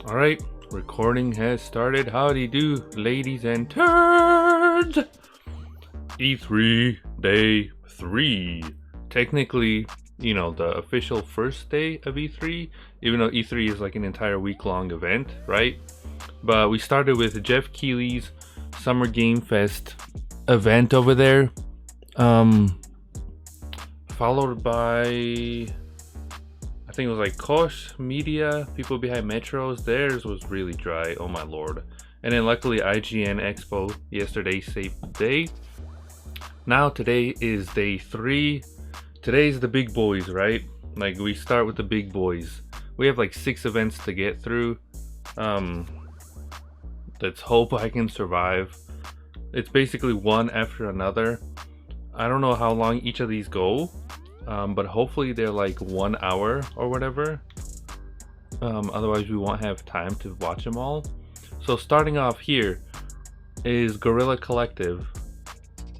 All right, recording has started. Howdy do, ladies and turds. E3 day 3. Technically, the official first day of E3, even though E3 is like an entire week-long event, right? But we started with Jeff Keighley's Summer Game Fest event over there, followed by, I think it was like Koch Media, people behind Metros. Theirs was really dry, oh my lord. And then luckily IGN Expo yesterday saved the day. Now today is day 3. Today's the big boys, right? Like we start with the big boys. We have like 6 events to get through. Let's hope I can survive. It's basically one after another. I don't know how long each of these go. But hopefully they're like 1 hour or whatever. Otherwise we won't have time to watch them all. So starting off here is Guerrilla Collective.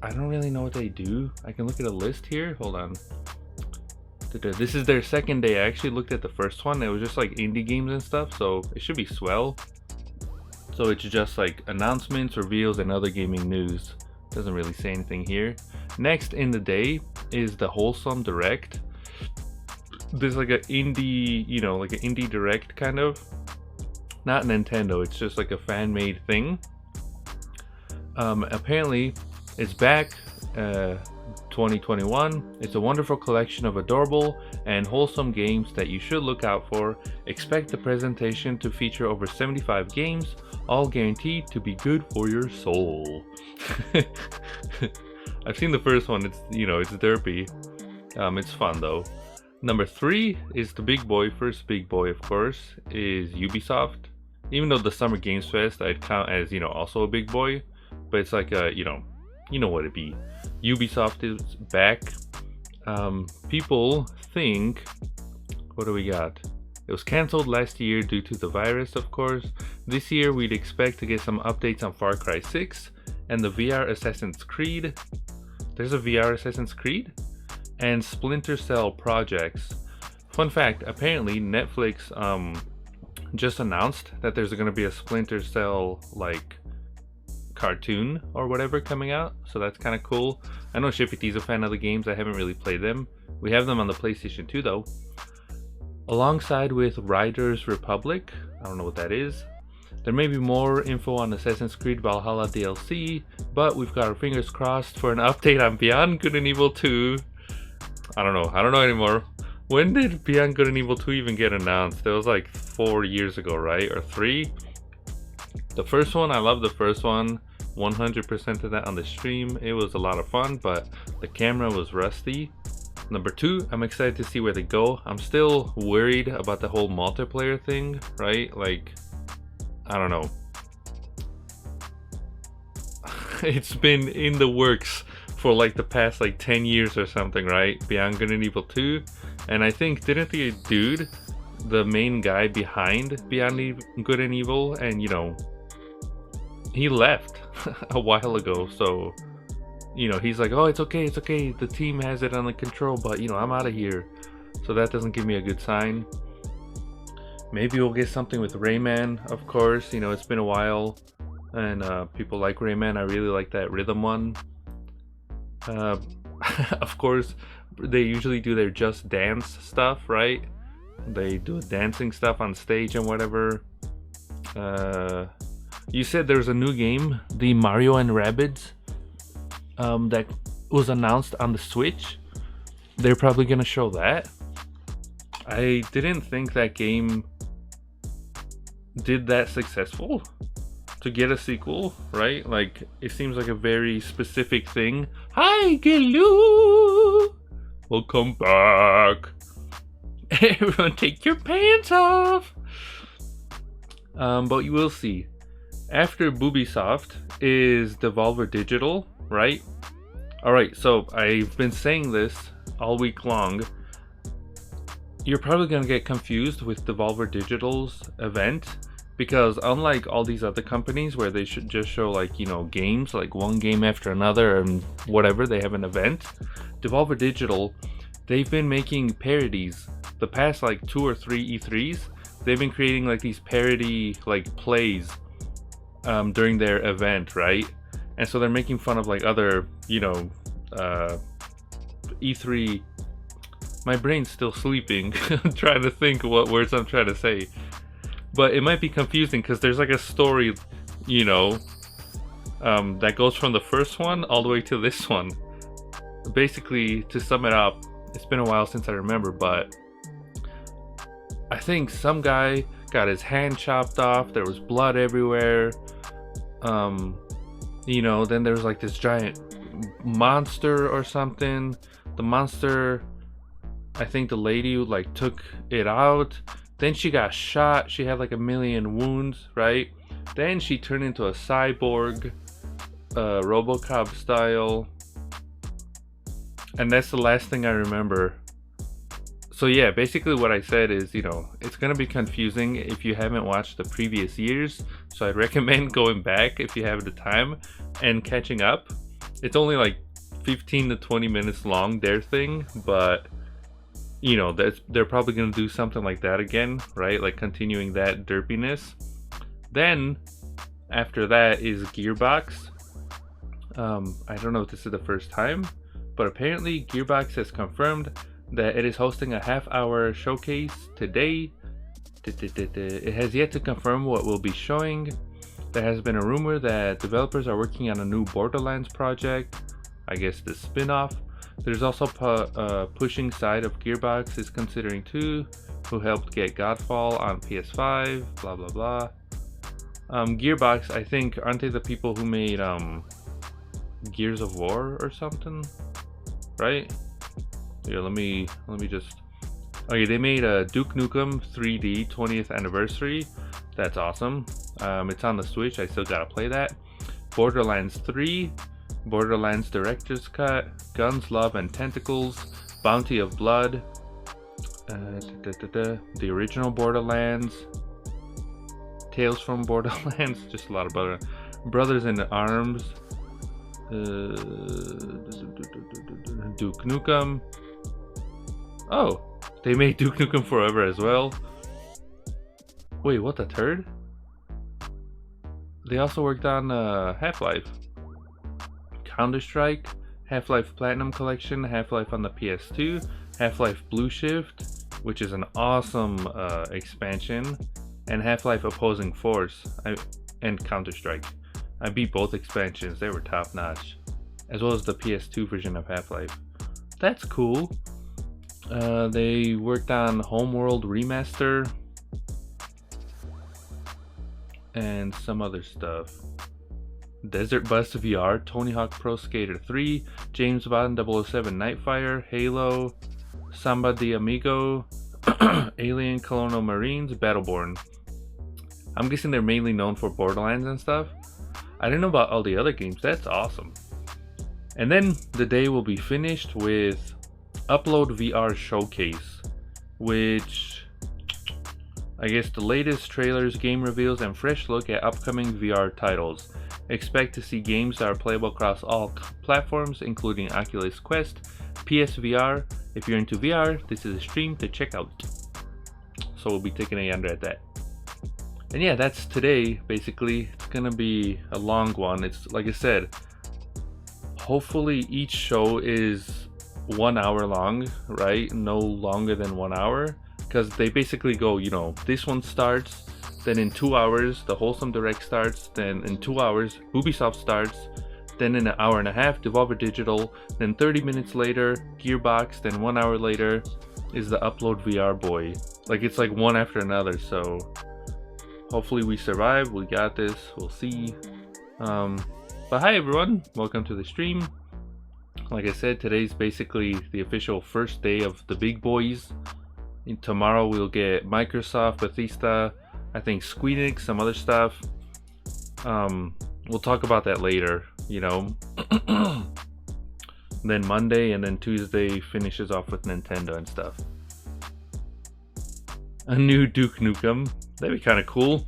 I don't really know what they do. I can look at a list here. Hold on. This is their second day. I actually looked at the first one. It was just like indie games and stuff. So it should be swell. So it's just like announcements, reveals, and other gaming news. Doesn't really say anything here. Next in the day is the Wholesome Direct. There's like an indie, like an indie direct kind of. Not Nintendo, it's just like a fan-made thing. Apparently, it's back, 2021. It's a wonderful collection of adorable and wholesome games that you should look out for. Expect the presentation to feature over 75 games, all guaranteed to be good for your soul. I've seen the first one. It's derpy. It's fun though. Number 3 is the big boy. First big boy, of course, is Ubisoft. Even though the Summer Games Fest I'd count as also a big boy, but it's like a you know what it be. Ubisoft is back. People think, what do we got? It was cancelled last year due to the virus, of course. This year we'd expect to get some updates on Far Cry 6 and the VR Assassin's Creed. There's a VR Assassin's Creed? And Splinter Cell projects. Fun fact, apparently Netflix just announced that there's going to be a Splinter Cell like cartoon or whatever coming out, so that's kind of cool. I know Shippy T's a fan of the games. I haven't really played them. We have them on the PlayStation 2 though. Alongside with Riders Republic, I don't know what that is. There may be more info on Assassin's Creed Valhalla DLC, but we've got our fingers crossed for an update on Beyond Good and Evil 2. I don't know anymore. When did Beyond Good and Evil 2 even get announced? It was like 4 years ago, right? Or 3? The first one, I love the first one. 100% of that on the stream. It was a lot of fun, but the camera was rusty. Number 2, I'm excited to see where they go. I'm still worried about the whole multiplayer thing, right? Like, I don't know. It's been in the works for like the past like 10 years or something, right? Beyond Good and Evil 2. And I think, didn't the dude, the main guy behind Beyond Good and Evil, and he left a while ago, so he's like, oh, it's okay, the team has it under control, but I'm out of here. So that doesn't give me a good sign. Maybe we'll get something with Rayman, of course. It's been a while, and people like Rayman. I really like that rhythm one. Of course, they usually do their Just Dance stuff, right? They do dancing stuff on stage and whatever. You said there's a new game, the Mario and Rabbids, that was announced on the Switch. They're probably gonna show that. I didn't think that game did that successful to get a sequel, right? Like, it seems like a very specific thing. Hi, Giloo! Welcome back. Everyone take your pants off. But you will see. After Bubisoft is Devolver Digital, right? Alright, so I've been saying this all week long. You're probably going to get confused with Devolver Digital's event, because unlike all these other companies where they should just show like, games, like one game after another and whatever, they have an event. Devolver Digital, they've been making parodies the past like 2 or 3 E3s they've been creating like these parody like plays during their event, right? And so they're making fun of like other, you know, E3. My brain's still sleeping. I'm trying to think what words I'm trying to say, but it might be confusing because there's like a story, you know, that goes from the first one all the way to this one. Basically, to sum it up, it's been a while since I remember, but I think some guy got his hand chopped off. There was blood everywhere. You know, then there was like this giant monster or something. The monster, I think the lady like took it out. Then she got shot. She had like 1 million wounds, right? Then she turned into a cyborg, RoboCop style. And that's the last thing I remember. So yeah, basically what I said is, you know, it's gonna be confusing if you haven't watched the previous years. So I'd recommend going back if you have the time and catching up. It's only like 15 to 20 minutes long, their thing, but you know, they're probably gonna do something like that again, right? Like continuing that derpiness. Then after that is Gearbox. I don't know if this is the first time, but apparently Gearbox has confirmed that it is hosting a half-hour showcase today. It has yet to confirm what will be showing. There has been a rumor that developers are working on a new Borderlands project, I guess the spin-off. There's also pushing side of Gearbox is considering too, who helped get Godfall on PS5, blah blah blah. Gearbox, I think, aren't they the people who made Gears of War or something, right? Yeah, let me just. Okay, they made a Duke Nukem 3D 20th anniversary. That's awesome. It's on the Switch. I still gotta play that. Borderlands 3, Borderlands Director's Cut, Guns, Love, and Tentacles, Bounty of Blood, the original Borderlands, Tales from Borderlands, just a lot of Brothers in Arms, Duke Nukem. Oh, they made Duke Nukem Forever as well. Wait, what, the third? They also worked on Half-Life, Counter-Strike, Half-Life Platinum Collection, Half-Life on the PS2, Half-Life Blue Shift, which is an awesome expansion, and Half-Life Opposing Force, and Counter-Strike. I beat both expansions, they were top-notch, as well as the PS2 version of Half-Life. That's cool. They worked on Homeworld Remaster and some other stuff. Desert Bus VR, Tony Hawk Pro Skater 3, James Bond 007 Nightfire, Halo, Samba de Amigo, Alien Colonial Marines, Battleborn. I'm guessing they're mainly known for Borderlands and stuff. I didn't know about all the other games. That's awesome. And then the day will be finished with Upload VR Showcase, which I guess the latest trailers, game reveals, and fresh look at upcoming VR titles. Expect to see games that are playable across all platforms, including Oculus Quest, PSVR. If you're into VR, this is a stream to check out. So we'll be taking a gander at that. And yeah, that's today. Basically, it's gonna be a long one. It's like I said, hopefully each show is 1 hour long, right? No longer than 1 hour, because they basically go, you know, this one starts, then in 2 hours the Wholesome Direct starts, then in 2 hours Ubisoft starts, then in an hour and a half Devolver Digital, then 30 minutes later Gearbox, then 1 hour later is the Upload VR boy. Like, it's like one after another. So hopefully we survive. We got this. We'll see. But hi everyone, welcome to the stream. Like I said, today's basically the official first day of the big boys. Tomorrow we'll get Microsoft, Bethesda, I think Squeenix, some other stuff. We'll talk about that later, you know. Then Monday and then Tuesday finishes off with Nintendo and stuff. A new Duke Nukem, that'd be kind of cool.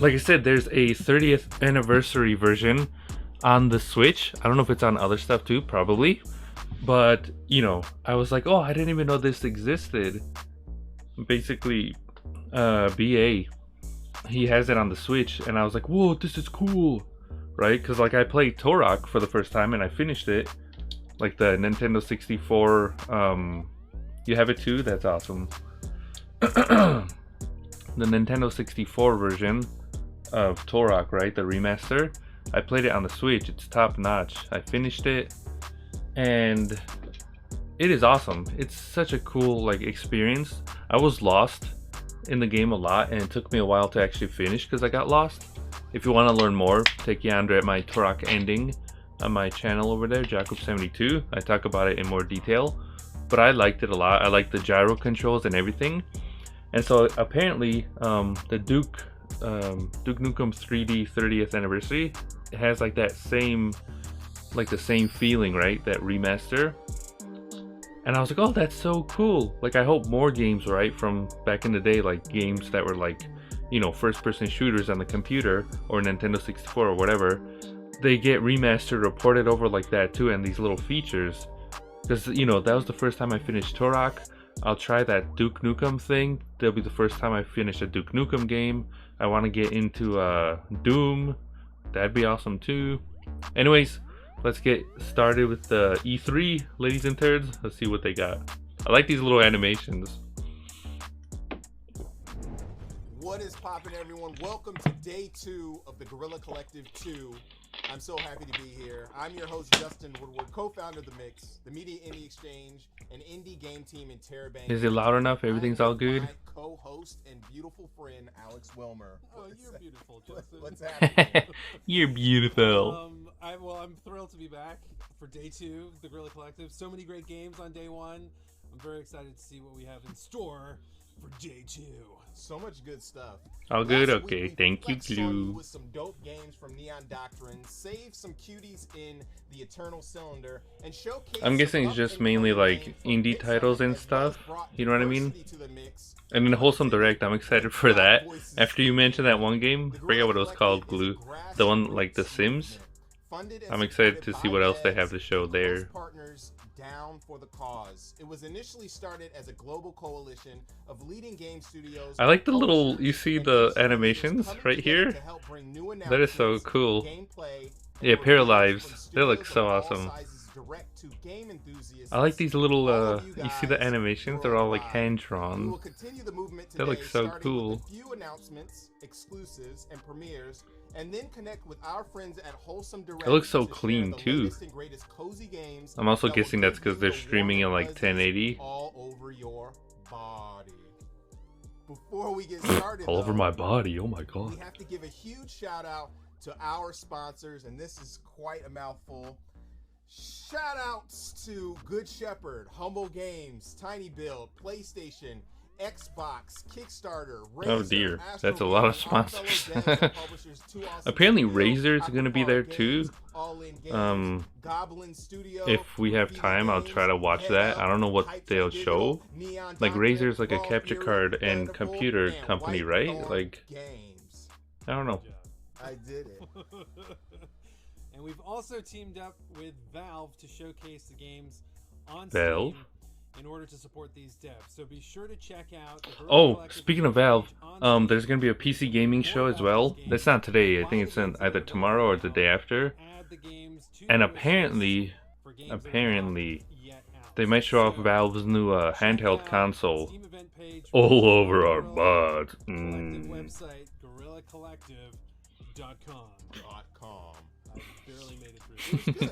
Like I said, there's a 30th anniversary version on the Switch. I don't know if it's on other stuff too, probably. But, you know, I was like, oh, I didn't even know this existed. Basically, BA. He has it on the Switch, and I was like, whoa, this is cool, right? Because like I played Turok for the first time and I finished it, like the Nintendo 64. You have it too? That's awesome. The Nintendo 64 version of Turok, right? The remaster. I played it on the Switch. It's top notch. I finished it, and it is awesome. It's such a cool like experience. I was lost in the game a lot, and it took me a while to actually finish because I got lost. If you want to learn more, take yonder at my Turok ending on my channel over there, Jakub72. I talk about it in more detail, but I liked it a lot. I liked the gyro controls and everything. And so apparently the Duke Nukem 3D 30th anniversary, it has like that same, like the same feeling, right? That remaster. And I was like, oh, that's so cool. Like, I hope more games, right, from back in the day, like games that were like, you know, first-person shooters on the computer or Nintendo 64 or whatever, they get remastered or ported over like that too, and these little features. Because, you know, that was the first time I finished Turok. I'll try that Duke Nukem thing. That'll be the first time I finish a Duke Nukem game. I want to get into Doom. That'd be awesome too. Anyways, let's get started with the E3, ladies and turds. Let's see what they got. I like these little animations. What is poppin', everyone? Welcome to day 2 of the Guerrilla Collective 2. I'm so happy to be here. I'm your host, Justin Woodward, co-founder of The Mix, the Media Indie Exchange, an indie game team in Terabang. Is it loud enough? Everything's all good? My co-host and beautiful friend, Alex Wilmer. Oh, you're beautiful, Justin. What's happening? You're beautiful. I'm thrilled to be back for day 2 of the Guerrilla Collective. So many great games on day 1. I'm very excited to see what we have in store for day 2. So much good stuff. All good? Last Okay, week, we thank you, flexed on you Glue. with some dope games from Neon Doctrine, saved some cuties in the Eternal Cylinder, and showcased I'm guessing it's just mainly like indie titles and stuff. You know what I mean? And then Wholesome Direct, I'm excited for that. After you mentioned that one game, I forget what it was called, Glue. The one like The Sims. I'm excited to see what else they have to show there. Partners down for the cause. It was initially started as a global coalition of leading game studios. I like the little, you see the animations right here? That is so cool. Yeah, Pair Lives. They look so awesome. I like these little, you see the animations? They're all like hand-drawn. They look so cool. Exclusives and premieres, and then connect with our friends at Wholesome Direct. It looks so clean too. Games I'm also guessing that's because they're streaming in like 1080. All over your body. Before we get started, All over my body. Oh my god. We have to give a huge shout out to our sponsors, and this is quite a mouthful. Shout outs to Good Shepherd, Humble Games, Tiny Build, PlayStation, Xbox, Kickstarter, Razer, Oh dear, Astro that's a lot of Games, sponsors. Our fellow devs and publishers, Two Awesome Apparently Studios, Razer's gonna be there too. All In Games, Goblin Studio, If we have time, I'll try to watch that. I don't know what they'll show. Like Razer's like a capture card and computer company, right? Like, I don't know. I did it. And we've also teamed up with Valve to showcase the games on Valve? Steam in order to support these devs. So be sure to check out the Guerrilla Oh, Collective speaking of page Valve, on there's gonna be a PC gaming show as well. That's not today. I think it's in either tomorrow or the day after. Add the games to And your wish apparently, list for games that are not yet out. they might show off So, Valve's new check handheld out console. Steam event page All for over our Guerrilla butt. Collective website, GuerrillaCollective.com. I barely made it through. Good.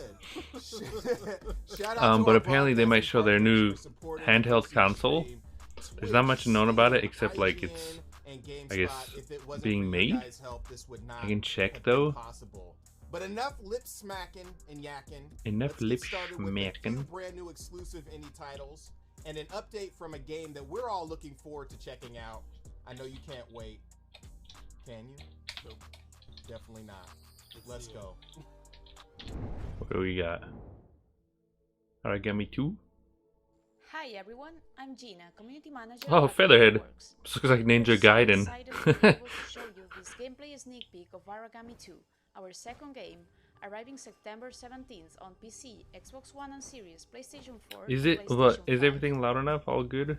Shout out to But our apparently they might podcast show their new partners for supporting handheld the console. stream. There's not much known about it except like IGN, it's, and GameSpot. I guess, If it wasn't being for your made. guys' help, this would not I can check have been though. possible. But enough lip smacking and yakking. Enough Let's get lip started with a smacking. few brand new exclusive indie titles and an update from a game that we're all looking forward to checking out. I know you can't wait. Can you? Nope. Definitely not. Let's go. What do we got? Alright, get me two. Hi everyone, I'm Gina, community manager. Oh, at Featherhead. Fireworks. Looks like Ninja We're so Gaiden. excited to be able to show you this gameplay sneak peek of Aragami 2, our second game, arriving September 17th on PC, Xbox One and Series, PlayStation 4. Is it? PlayStation What? Is 5. everything loud enough? All good?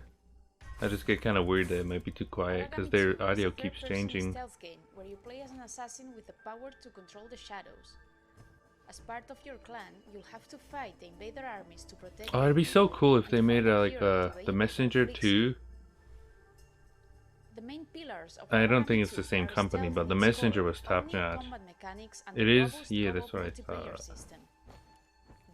I just get kind of worried that it might be too quiet because their Origami 2 is audio a keeps third-person changing. stealth game where you play as an assassin with the power to control the shadows. As part of your clan, you'll have to fight the invader armies to protect. Oh, it'd be so cool if and they made find like hero to the the Messenger conflicts. 2. The main pillars of I don't Origami think it's 2 the same are company, stealth but and the its Messenger core, was top omni notch. combat mechanics, and It the is? robust Yeah, co-op that's what I multiplayer thought. system.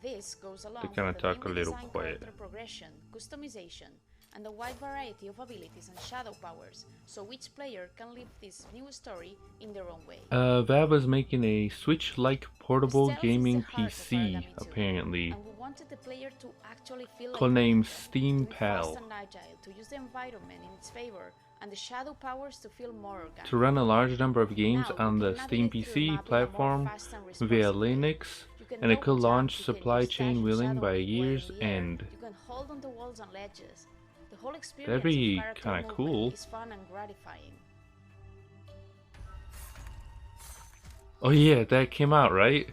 This goes along They kinda with the talk a mainly little designed quiet. character progression, customization, and a wide variety of abilities and shadow powers, so each player can live this new story in their own way. Valve is making a Switch-like portable Stealth is the gaming heart of PC, Origami 2, apparently. and we wanted the player to actually feel like Codenamed ninja, Steam to be fast Pal. and agile, to use the environment in its favor, and the shadow powers to feel more organic. To run a large number of games Now, on you the can Steam navigate through the PC map in a more platform fast and via responsive way. Linux, You can and it double could jump, launch you can supply use chain dash wheeling shadow by while in year's the air, end. You can hold onto walls and ledges. The whole experience That'd be of character kinda movement cool. is fun and gratifying. Oh yeah, that came out, right?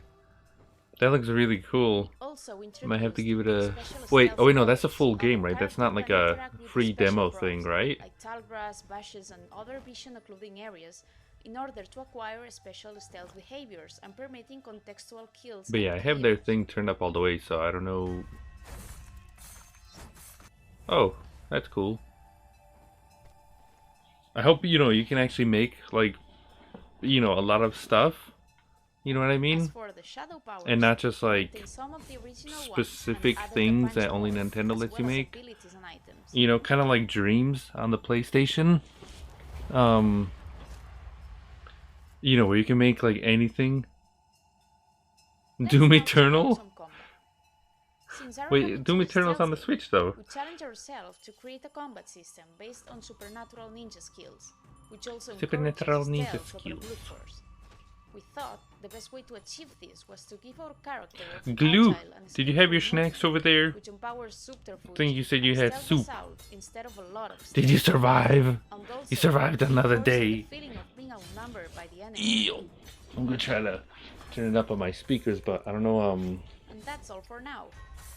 That looks really cool. Also Might have to introduced give it new a... special Wait, oh wait, no, stealth that's a modes. full Our game, right? That's character not like can a interact with free special demo prompts thing, right? like tall grass, bushes, and other vision occluding areas in order to acquire special stealth behaviors and permitting contextual kills. But yeah, I and have their kills. thing turned up all the way, so I don't know. Oh, that's cool. I hope, you know, you can actually make, like, you know, a lot of stuff. You know what I As mean? for the shadow powers, And not just, you like, obtain some of the original ones specific and added the things that punch only more, Nintendo as lets well you as make. abilities and items. You know, kind of like Dreams on the PlayStation. You know, where you can make, like, anything. Let's Doom now check out Eternal? some combat. Since Origami Wait, 2 Doom is Eternal's on the stealthy, Switch, though. we challenge ourselves to create a combat system based on supernatural ninja skills, which also Supernatural encourages ninja stealth over skills. brute force. We thought the best way to achieve this was to give our character a Glue, agile and did you have your skillful snacks over there? movement, which empowers subterfuge I think you said you and had stealth us soup. out instead of a lot of Did you stealth. survive? And also You survived another reinforces day. the feeling of being outnumbered by the enemy. Ew. I'm gonna try to turn it up on my speakers, but I don't know, And that's all for now.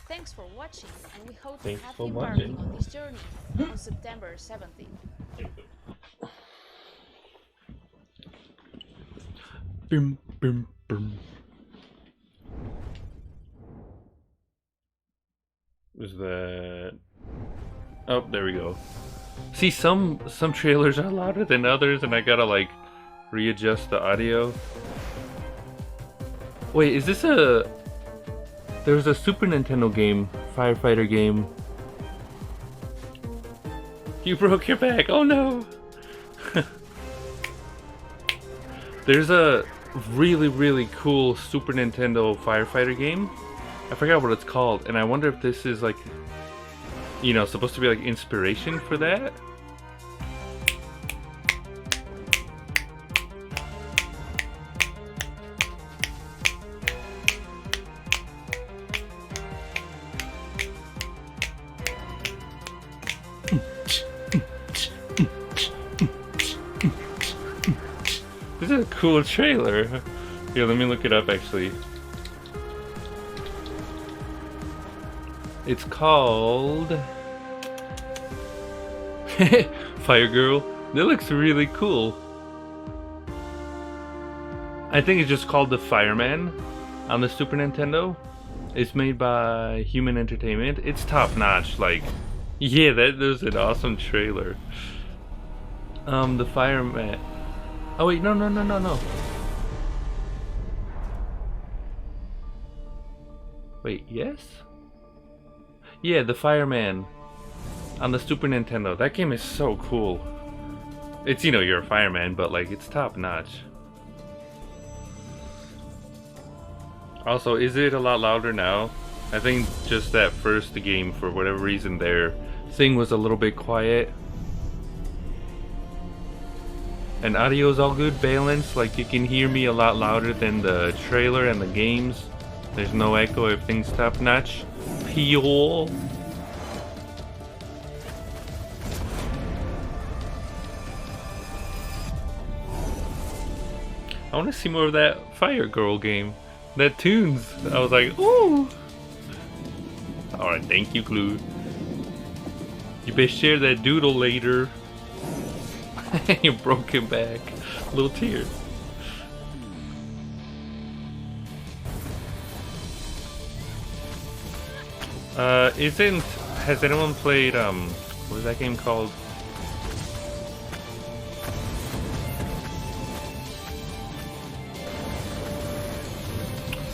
Thanks for watching, and we hope Thanks to have for you embarking watching. on this journey on September 17th. Boom, boom, boom. Is that... Oh, there we go. See, some trailers are louder than others, and I gotta, like, readjust the audio. Wait, is this a... There's a Super Nintendo game, firefighter game. You broke your back, oh no! There's a really, really cool Super Nintendo firefighter game. I forgot what it's called, and I wonder if this is like, you know, supposed to be like inspiration for that? This is a cool trailer. Here, let me look it up actually. It's called Fire Girl. That looks really cool. I think it's just called The Fireman on the Super Nintendo. It's made by Human Entertainment. It's top notch. Like, yeah, that was an awesome trailer. The Fireman. Oh wait, no. Wait, yes? Yeah, The Fireman on the Super Nintendo. That game is so cool. It's, you know, you're a fireman, but like, it's top notch. Also, is it a lot louder now? I think just that first game, for whatever reason, their thing was a little bit quiet. And audio's all good, balanced, like you can hear me a lot louder than the trailer and the games. There's no echo, everything's top notch. Pure. I want to see more of that Fire Girl game. That tunes. I was like, ooh. Alright, thank you, Glue. You better share that doodle later. You broke him back. Little tears. Has anyone played what is that game called?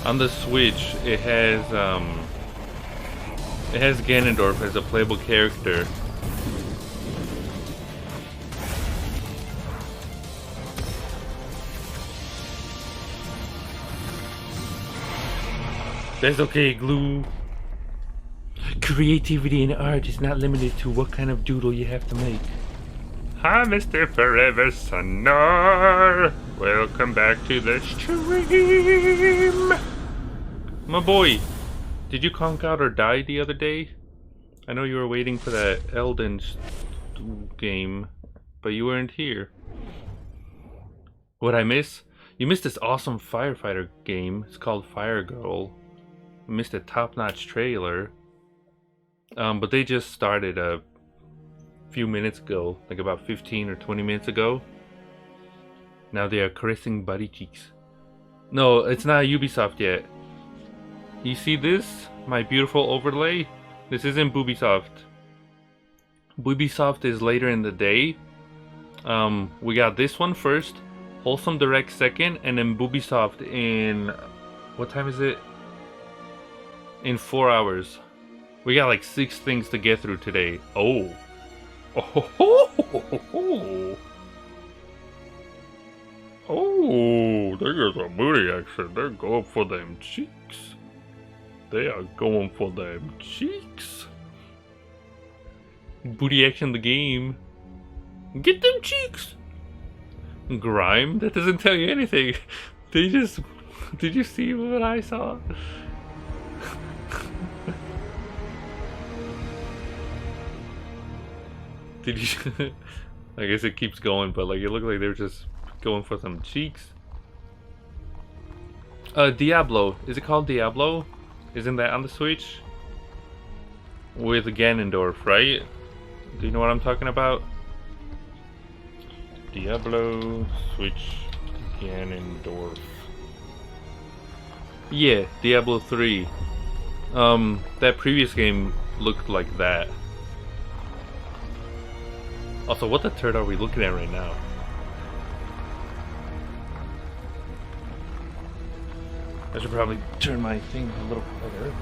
On the Switch, it has Ganondorf as a playable character. That's okay, Glue. Creativity in art is not limited to what kind of doodle you have to make. Hi, Mr. Forever Sunnar. Welcome back to the stream. My boy, did you conk out or die the other day? I know you were waiting for that Elden game, but you weren't here. What'd I miss? You missed this awesome firefighter game. It's called Fire Girl. You missed a top-notch trailer. But they just started a few minutes ago, like about 15 or 20 minutes ago. Now they are caressing buddy cheeks. No, it's not Ubisoft yet. You see this? My beautiful overlay? This isn't Boobisoft. Boobisoft is later in the day. We got this one first, Wholesome Direct second, and then Boobisoft in... what time is it? In 4 hours. We got like 6 things to get through today. Oh. Oh, there's a booty action. They're going for them cheeks. They are going for them cheeks. Booty action the game. Get them cheeks. Grime? That doesn't tell you anything. They just... Did you see what I saw? Did you... I guess it keeps going, but like it looked like they were just going for some cheeks. Diablo. Is it called Diablo? Isn't that on the Switch? With Ganondorf, right? Do you know what I'm talking about? Diablo, Switch, Ganondorf. Yeah, Diablo 3. That previous game looked like that. Also, what the turd are we looking at right now? I should probably turn my thing a little quieter.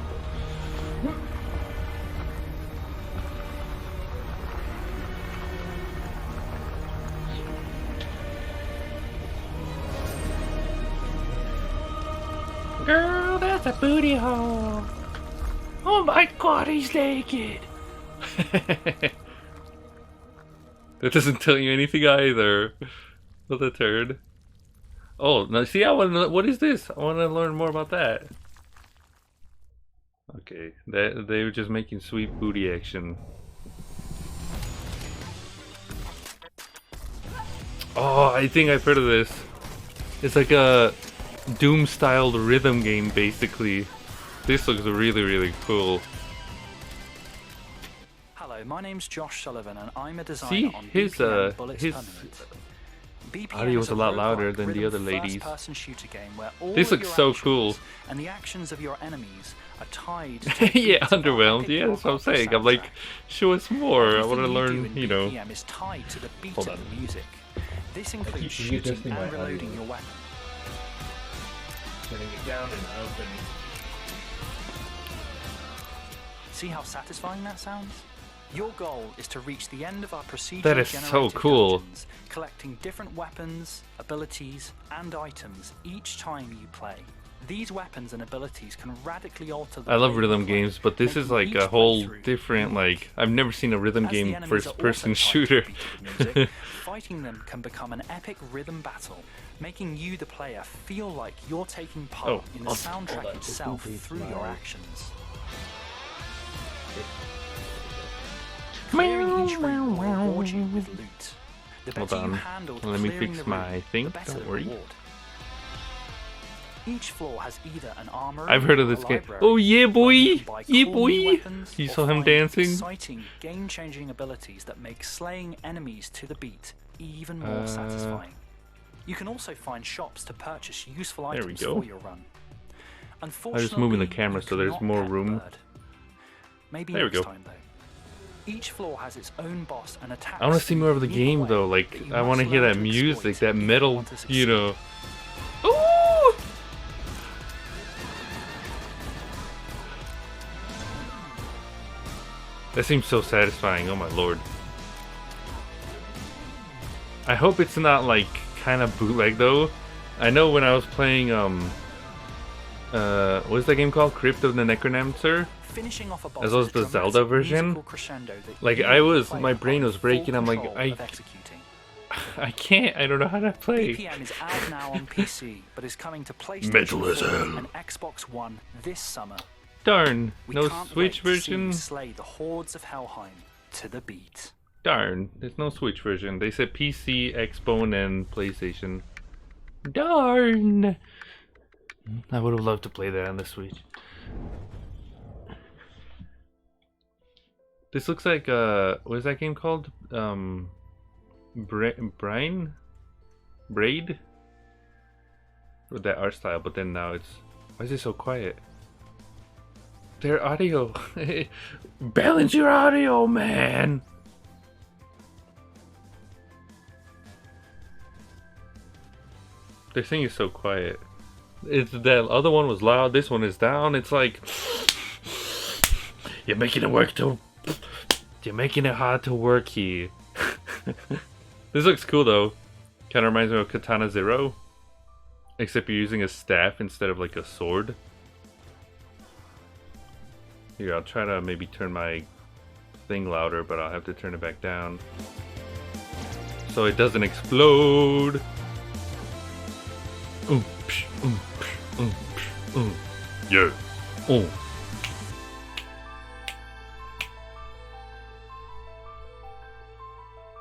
Girl, that's a booty hole. Oh my god, he's naked. That doesn't tell you anything either. What a turd. Oh, now see, I want to know, what is this? I want to learn more about that. Okay, they were just making sweet booty action. Oh, I think I've heard of this. It's like a Doom-styled rhythm game, basically. This looks really, really cool. Hello, my name's Josh Sullivan, and I'm a designer See, on his BPM Bullets his Permanent. audio was a lot louder than the other ladies. First-person shooter game where all This of looks your so actions cool. And the actions of your enemies are tied to Yeah, beats of underwhelmed. epic Yeah, that's what I'm rock saying. I'm like, soundtrack. show us more. I want to Everything learn, do you in know. BPM is tied to the beat Hold of on. the music. This includes keep shooting adjusting my and reloading audio. your weapon. Turning it down and opening. See how satisfying that sounds? Your goal is to reach the end of our procedural That is so generated cool. dungeons, collecting different weapons, abilities, and items each time you play. These weapons and abilities can radically alter the I love way you rhythm play, games, but this is making like a each whole playthrough different, unique. like, I've never seen a rhythm As the game enemies are first-person also tied to shooter. the beat of music, fighting them can become an epic rhythm battle, making you, the player, feel like you're taking part in the soundtrack itself through your actions. Clearing each room will reward you with loot. The Hold better you on. handle Let me clearing fix the room, my thing. the better Don't the worry. reward. Each floor has either an armory I've heard of or a this game. library, Oh yeah, boy! where you can buy Yeah, cool boy! new weapons You or saw him find dancing? exciting, game-changing abilities that make slaying enemies to the beat even more satisfying. You can also find shops to purchase useful There we items go. for your run. I'm Unfortunately, just moving the you camera so there's cannot more pet the room. bird. Maybe There we next go. time, though. Each floor has its own boss and attacks. I want to see in a more of the unique game way though. that Like you I must want to hear learn that to music, exploit that if you metal. want to You succeed. know. Ooh! That seems so satisfying. Oh my lord. I hope it's not like kind of bootleg though. I know when I was playing what's that game called? Crypt of the Necromancer? Finishing off a boss As well as is a the dramatic Zelda version. musical crescendo that Like you, I was, the my player, brain are was in breaking. full I'm like, control of executing. I can't. I don't know how to play. BPM is out now on PC, but is coming to PlayStation Metal as 4 hell. and Xbox One this summer. Darn, We no can't Switch wait to see you version. slay the hordes of Helheim to the beat. Darn, there's no Switch version. They said PC, Xbox, and PlayStation. Darn. I would have loved to play that on the Switch. This looks like what is that game called? Braid? With that art style, but then now it's, why is it so quiet? Their audio. Balance your audio, man. Their thing is so quiet. It's that other one was loud. This one is down. It's like you're making it work to. You're making it hard to work here. This looks cool though. Kind of reminds me of Katana Zero, except you're using a staff instead of like a sword. Here, I'll try to maybe turn my thing louder, but I'll have to turn it back down so it doesn't explode. Yeah.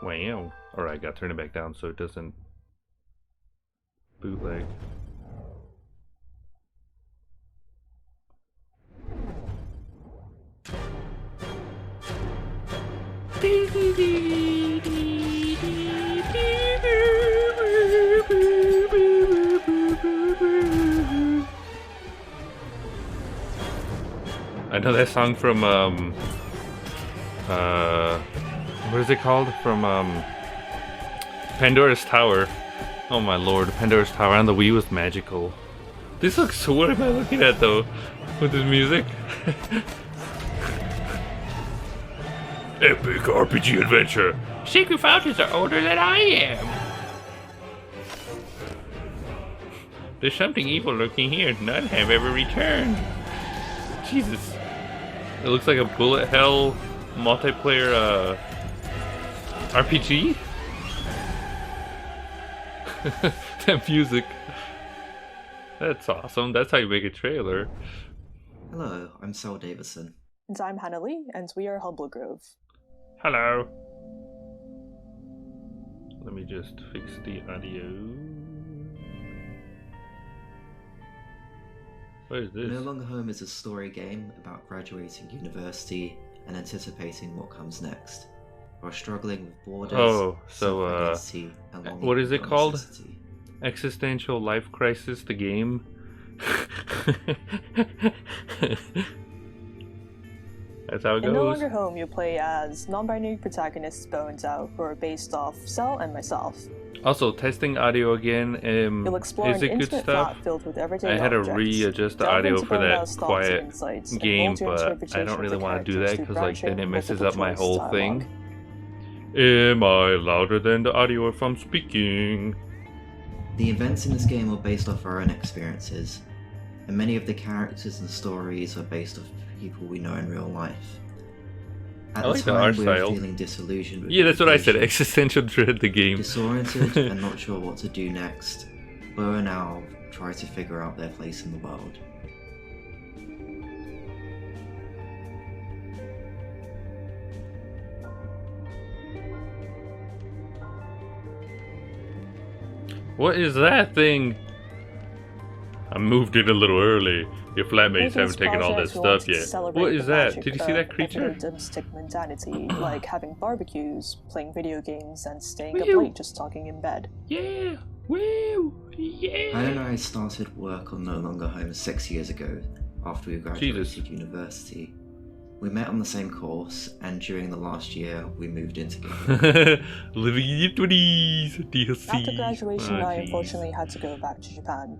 Wow. Alright, gotta turn it back down so it doesn't bootleg. I know that song from what is it called? From Pandora's Tower. Oh my lord, Pandora's Tower on the Wii was magical. This looks, what am I looking at though? With this music? Epic RPG adventure. Secret fountains are older than I am. There's something evil lurking here. None have ever returned. Jesus. It looks like a bullet hell multiplayer RPG? That music. That's awesome. That's how you make a trailer. Hello, I'm Saul Davison. And I'm Hannah Lee, and we are Humble Grove. Hello. Let me just fix the audio. What is this? No Longer Home is a story game about graduating university and anticipating what comes next, while struggling with borders, Oh, so self-identity, and longing what is it for called? necessity. Existential Life Crisis, the game. That's how it In No goes. Longer Home, you play as non-binary protagonists Bones Out, who are based off Cell and myself. Also, testing audio again. You'll explore Is an it good intimate stuff? flat filled with everyday I had to objects. readjust the Delve audio into for Boneout's that thoughts and quiet insights, and game, mold your but I interpretation don't of really the want to do characters that through because like then it branching, messes up my multiple-choice whole thing. dialogue. Am I louder than the audio if I'm speaking? The events in this game are based off our own experiences, and many of the characters and stories are based off people we know in real life. At I like the the art time, we were style. feeling disillusioned with Yeah, that's what I said. education, Existential dread, the game. disoriented and not sure what to do next. Bo and Al try to figure out their place in the world. What is that thing? I moved in a little early. Your flatmates With haven't this taken all that project, we wanted stuff to yet. celebrate What the is that? magic Did you see of that creature? everyday domestic mundanity, like having barbecues, playing video games, and staying up Woo! late just talking in bed. Yeah! Woo! Yeah! Hannah and I started work on No Longer Home 6 years ago, after we graduated Jesus. university. We met on the same course, and during the last year, we moved in together. Living in your 20s, DLC. After graduation, Ah, I jeez. unfortunately had to go back to Japan.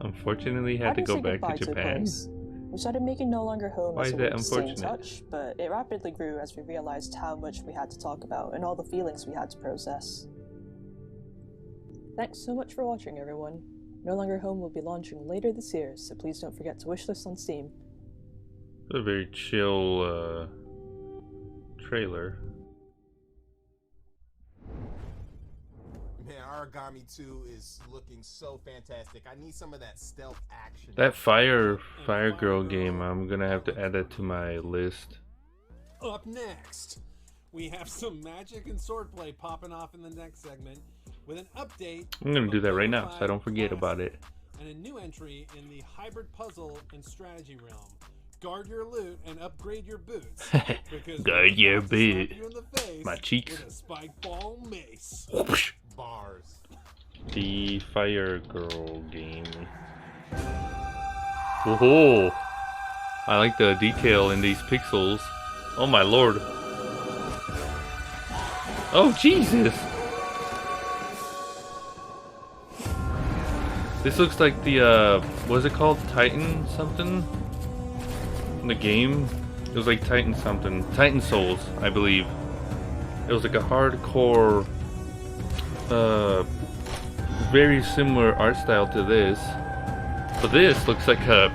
Unfortunately, had I to didn't go say back goodbye to the Japan. place. We started making No Longer Home Why as is a that way to stay in unfortunate? touch, but it rapidly grew as we realized how much we had to talk about and all the feelings we had to process. Thanks so much for watching, everyone. No Longer Home will be launching later this year, so please don't forget to wishlist on Steam. A very chill trailer. Man, Origami 2 is looking so fantastic. I need some of that stealth action. That Fire Girl game, I'm gonna have to add that to my list. Up next, we have some magic and swordplay popping off in the next segment with an update. I'm gonna of do that right Guerrilla now so I don't forget Classic about it. And a new entry in the hybrid puzzle and strategy realm. Guard your loot and upgrade your boots. Because Guard we're your about to slap boot. you in the face My cheeks. with a spike ball mace. Bars. The Fire Girl game. Whoa! I like the detail in these pixels. Oh my lord. Oh Jesus! This looks like the what is it called? Titan something? In the game? It was like Titan something. Titan Souls, I believe. It was like a hardcore very similar art style to this. But this looks like a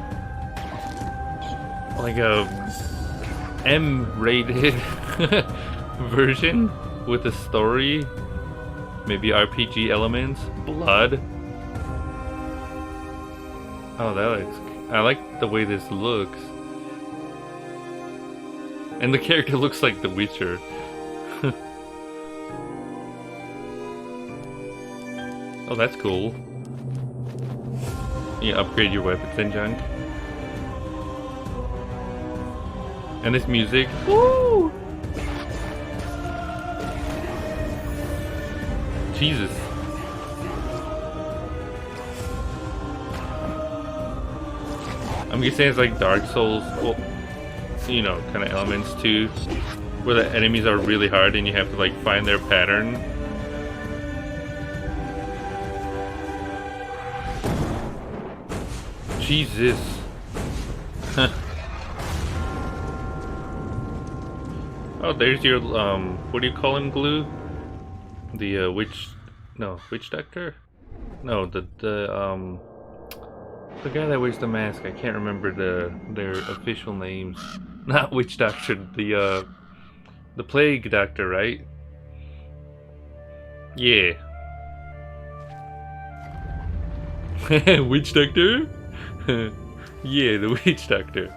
M-rated version with a story, maybe RPG elements, blood. Oh, that looks. I like the way this looks, and the character looks like The Witcher. Oh, that's cool. You upgrade your weapons and junk. And this music. Woo! Jesus. I'm guessing it's like Dark Souls, well, you know, kind of elements too, where the enemies are really hard and you have to like find their pattern. Jesus. Oh, there's your, what do you call him, Glue? The, witch doctor? No, the guy that wears the mask. I can't remember their official names. Not witch doctor, the plague doctor, right? Yeah. Witch doctor? Yeah, the witch doctor.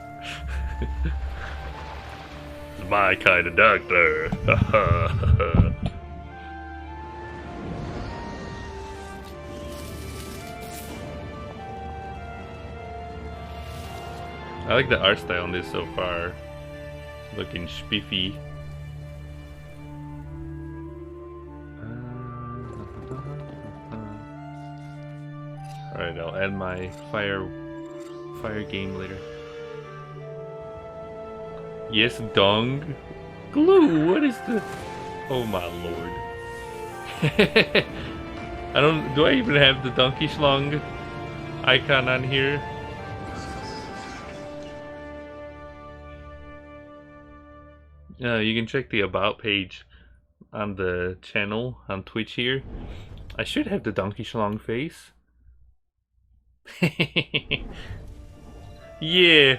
It's my kind of doctor. I like the art style on this so far. It's looking spiffy. Alright, I'll add my fire game later. Yes, dong. Glue, what is the... Oh my lord. Do I even have the donkey schlong icon on here? You can check the about page on the channel on Twitch here. I should have the donkey schlong face. Yeah.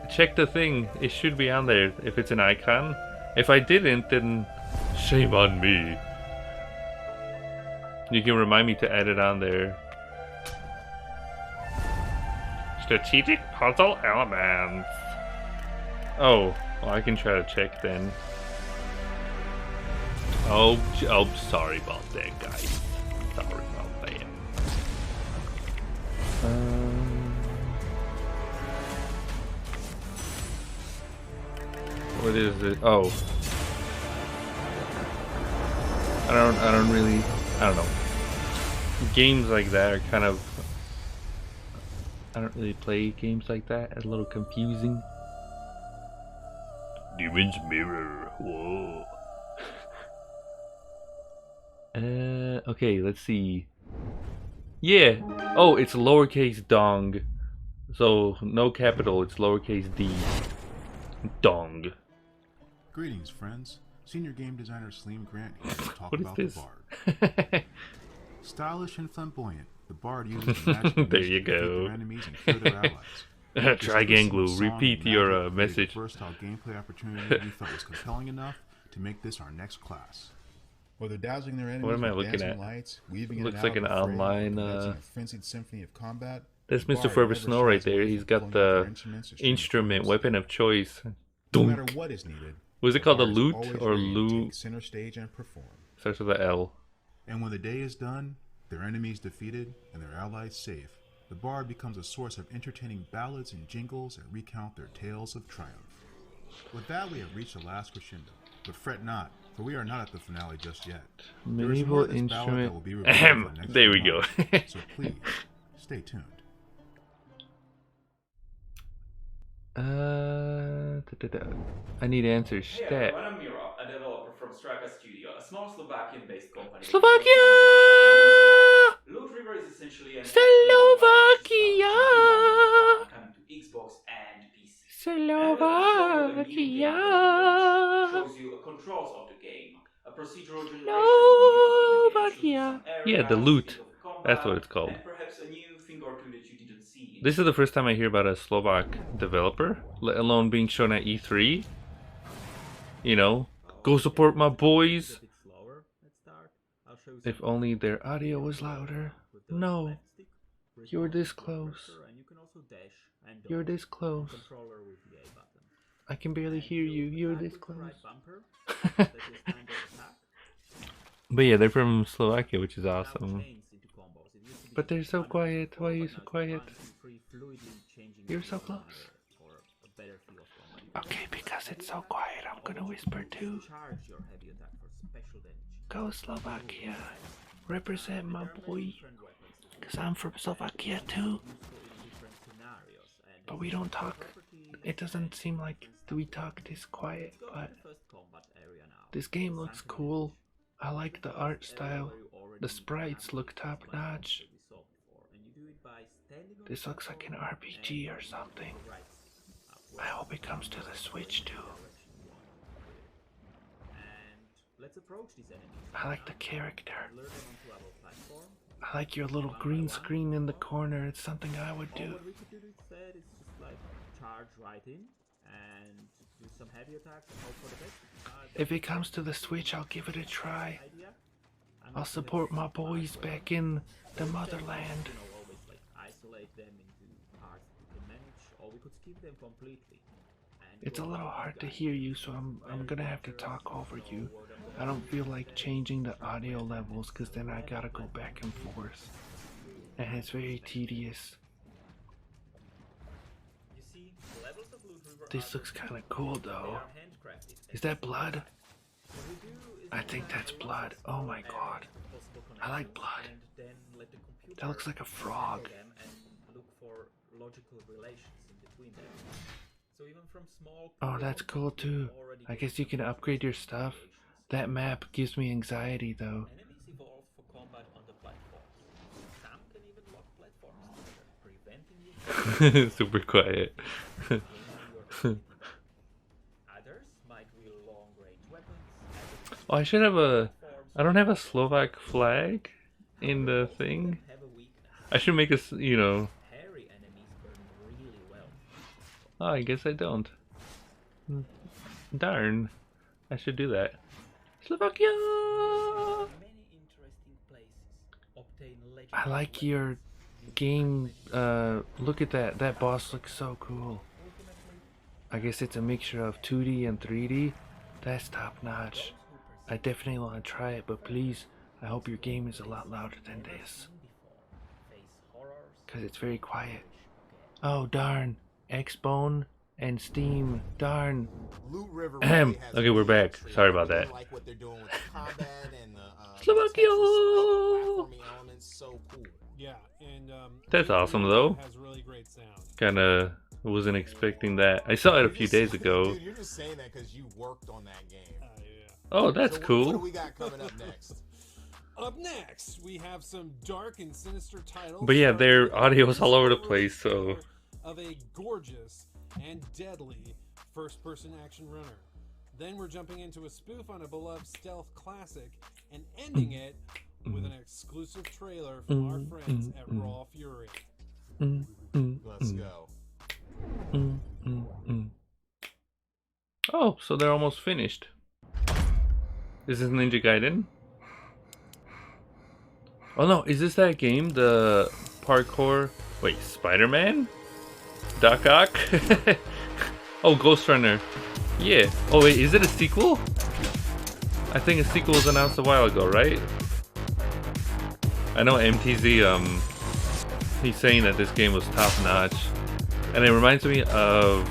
Check the thing. It should be on there if it's an icon. If I didn't, then shame on me. You can remind me to add it on there. Strategic puzzle elements. Oh, well, I can try to check then. Oh, sorry about that, guys. Sorry about that. What is it? Oh. I don't know. Games like that are kind of, I don't really play games like that. It's a little confusing. Demon's Mirror. Whoa. Okay, let's see. Yeah. Oh, it's lowercase dong. So no capital, it's lowercase d. Dong. Greetings, friends. Senior game designer Slim Grant here to talk What is about this? the Bard. Stylish and flamboyant, the Bard uses the magic There you to defeat go. their enemies and kill their allies. Triganglu, repeat your message. Versatile gameplay opportunity we felt was compelling enough to make this our next class. Whether dazzling their enemies What am I with looking dancing at? lights, weaving Looks in and like out an of the fray, online, condensing a frenzied symphony of combat. That's the Mr. Bard Forever never Snow right shies there. away He's from got pulling out the their instruments or stringing instrument, chords. weapon of choice. No matter Dunk. what is needed, Was it the called the Bard is lute always or ready to lute? take center stage and perform. Starts with a L. And when the day is done, their enemies defeated and their allies safe, the Bard becomes a source of entertaining ballads and jingles that recount their tales of triumph. With that, we have reached the last crescendo. But fret not, for we are not at the finale just yet. There is more Medieval of this ballad that instrument. will be revealed in the next There few we go. months, so please, stay tuned. I need answers. Hey Stat. everyone, I'm Mira, a developer from Straka Studio, a small Slovakian-based company. Slovakia! Loot River is essentially an Slovakia! coming to Xbox and PC. Slovakia! Shows you controls of the game, a procedural generation Slovakia! Yeah, the loot. That's what it's called. and perhaps a new thing or two that you didn't see. This is the first time I hear about a Slovak developer, let alone being shown at E3. You know, go support my boys. If only their audio was louder. No, you're this close. You're this close. I can barely hear you. You're this close. But yeah, they're from Slovakia, which is awesome. But they're so quiet. Why are you so quiet? You're so close. Okay, because it's so quiet, I'm gonna whisper too. Go Slovakia. Represent my boy. Because I'm from Slovakia too. But we don't talk. It doesn't seem like we talk this quiet, but this game looks cool. I like the art style. The sprites look top notch. This looks like an RPG or something. I hope it comes to the Switch too. I like the character. I like your little green screen in the corner. It's something I would do. If it comes to the Switch, I'll give it a try. I'll support my boys back in the motherland. It's a little hard to hear you, so I'm gonna have to talk over you. I don't feel like changing the audio levels, because then I gotta go back and forth. And it's very tedious. This looks kinda cool though. Is that blood? I think that's blood. Oh my god. I like blood. That looks like a frog. Oh, that's cool too. I guess you can upgrade your stuff. That map gives me anxiety though. Super quiet. Oh, I should have a... I don't have a Slovak flag in the thing. I should make a, you know... Oh, I guess I don't. Darn. I should do that. Slovakia! I like your game. Look at that. That boss looks so cool. I guess it's a mixture of 2D and 3D. That's top notch. I definitely want to try it, but please, I hope your game is a lot louder than this. because it's very quiet. Oh, darn. X-Bone and Steam. Darn. Loot River Ahem. Okay, we're back. Sorry about that. Like what they're doing with the combat and the Slovakia! platforming elements, so cool. Yeah, and That's awesome, though. has really great sound. Kinda wasn't expecting that. I saw it a few days ago. Dude, you're just saying that because you worked on that game. Yeah. Oh, that's So cool. What do we got coming up next? Up next, we have some dark and sinister titles. But yeah, their starting with audio's all over the the place, so... of a gorgeous and deadly first-person action runner. Then we're jumping into a spoof on a beloved stealth classic and ending it with an exclusive trailer from our friends at Raw Fury. Let's go. Oh, so they're almost finished. This is Ninja Gaiden? Oh no, is this that game? The parkour... Wait, Spider-Man? Doc Ock? Oh, Ghost Runner. Yeah. Oh wait, is it a sequel? I think a sequel was announced a while ago, right? I know MTZ, he's saying that this game was top notch. And it reminds me of,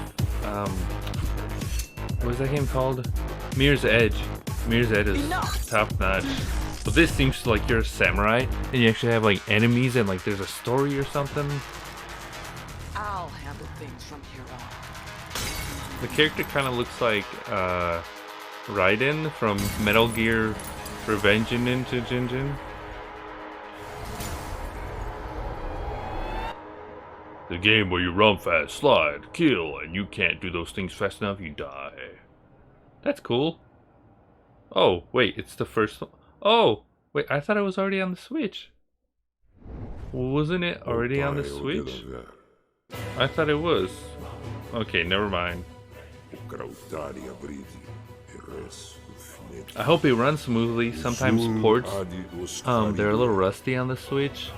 what was that game called? Mirror's Edge. Mirror's Edge is top notch. But this seems like you're a samurai and you actually have like enemies and like there's a story or something. I'll handle things from here on. The character kind of looks like Raiden from Metal Gear Revenge into Jinjin. The game where you run fast, slide, kill, and you can't do those things fast enough, you die. That's cool. Oh, wait, it's the first... Oh, wait, I thought it was already on the Switch. Wasn't it already on the Switch? I thought it was. Okay, never mind. I hope it runs smoothly. Sometimes ports, they're a little rusty on the Switch.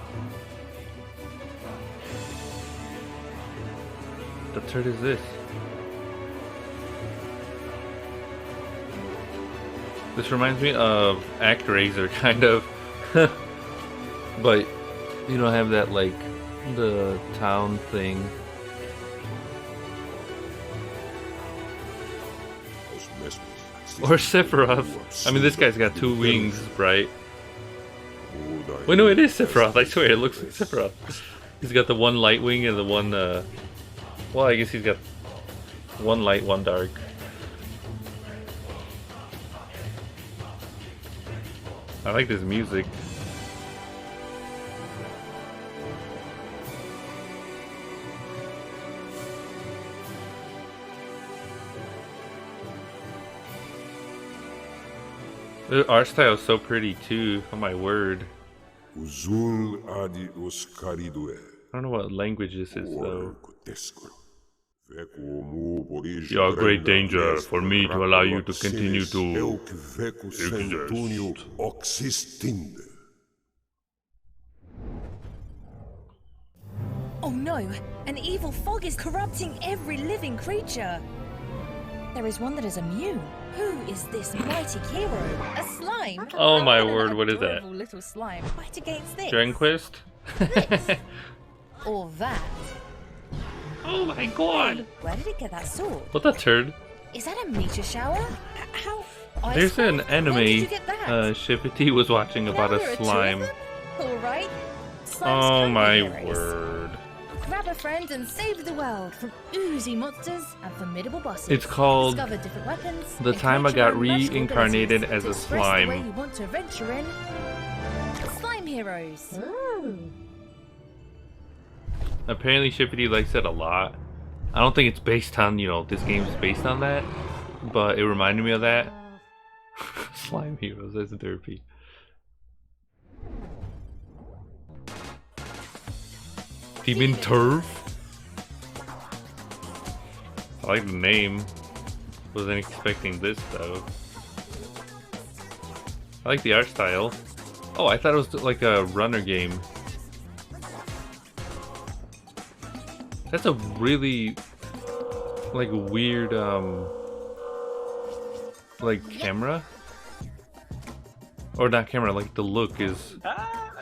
The turd is this? This reminds me of ActRaiser, kind of. But you don't have that, like, the town thing. Or Sephiroth. I mean, this guy's got 2 wings, right? Wait, no, it is Sephiroth. I swear, it looks like Sephiroth. He's got the one light wing and the one, well, I guess he's got one light, one dark. I like this music. The art style is so pretty too, oh my word. I don't know what language this is though. You are great danger for me to allow you to continue to exist. Oh no, an evil fog is corrupting every living creature. There is one that is immune. Who is this mighty hero? A slime? Oh my word, what is that? Little slime. Fight against this. Dragon Quest? Or that. Oh my god! Where did it get that sword? What the turd? Is that a meteor shower? How? There's an anime Shippity was watching about a slime. Alright. Oh my word. Grab a friend and save the world from oozy monsters and formidable bosses. It's called Discover different weapons, The Time I Got Reincarnated as a express the way Slime. you want to venture in. Slime Heroes. Apparently Shippity likes it a lot. I don't think it's based on, you know, this game is based on that, but it reminded me of that. Slime Heroes, that's derpy. Demon Turf? I like the name. Wasn't expecting this though. I like the art style. Oh, I thought it was like a runner game. That's a really like weird like camera, or not camera, like the look is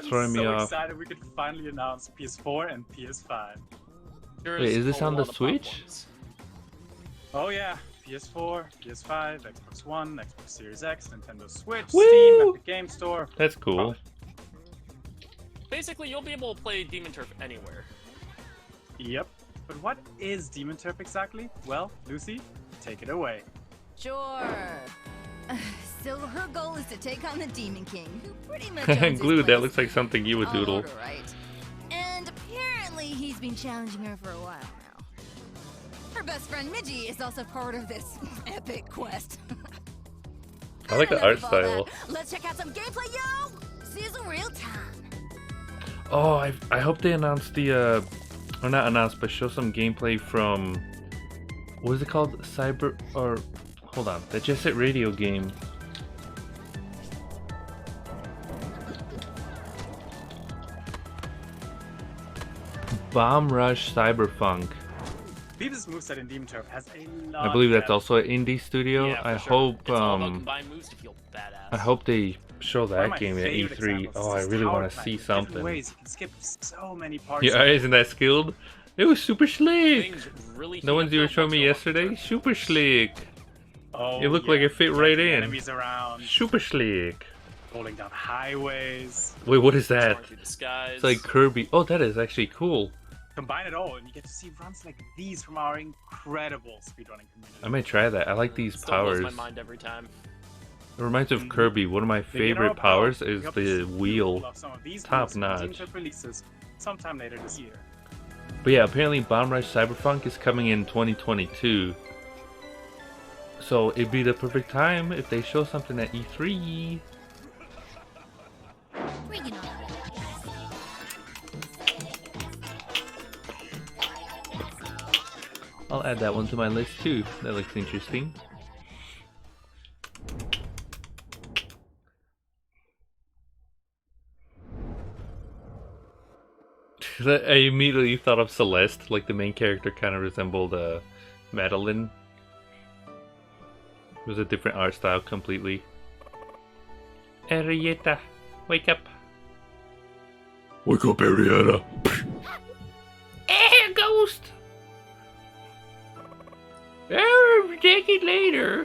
throwing me off. I'm so excited we could finally announce PS4 and PS5. Wait, is this on the Switch? Oh yeah, PS4, PS5, Xbox One, Xbox Series X, Nintendo Switch, Woo! Steam, Epic Game Store. That's cool. Basically, you'll be able to play Demon Turf anywhere. Yep. But what is Demon Turf exactly? Well, Lucy, take it away. Sure. So her goal is to take on the Demon King, who pretty much owns his Glue, that place. looks like something you would doodle. Right. And apparently he's been challenging her for a while now. Her best friend Midgie is also part of this epic quest. I like the art Enough of all style. that. Let's check out some gameplay, yo! Sizzle real time. Oh, I hope they announce the, or not announce, but show some gameplay from, what is it called? Cyber, or, hold on, the Jet Set Radio game. Bomb Rush Cyberpunk. Beavis' moveset in Demon Turf has a lot I believe of that's also an indie studio. Yeah, for I sure. hope, It's all about combined moves to feel badass. I hope they show One of that my game at favorite E3. examples Oh, I is really Tower want to Climb. see There's different something. ways you can skip so many parts. Yeah, isn't that skilled? It was super slick. Things really The ones you were showing me yesterday, super slick. Oh, It looked like yeah. it fit Drag right the in. Enemies around, Super slick. rolling down highways. Wait, what is that? Soaring through the skies. It's like Kirby. Oh, that is actually cool. Combine it all, and you get to see runs like these from our incredible speedrunning community. I might try that. I like these Still blows powers. my mind every time. It reminds me of Kirby. One of my They get our favorite powers power. is We hope the to see wheel. love some of these Top moves when Demon notch. Turf releases sometime later this year. But yeah, apparently Bomb Rush Cyberpunk is coming in 2022. So it'd be the perfect time if they show something at E3. Bring it on. I'll add that one to my list too. That looks interesting. I immediately thought of Celeste, like the main character kind of resembled Madeline. It was a different art style completely. Arietta, wake up. Wake up, Arietta. Ghost! Take it later.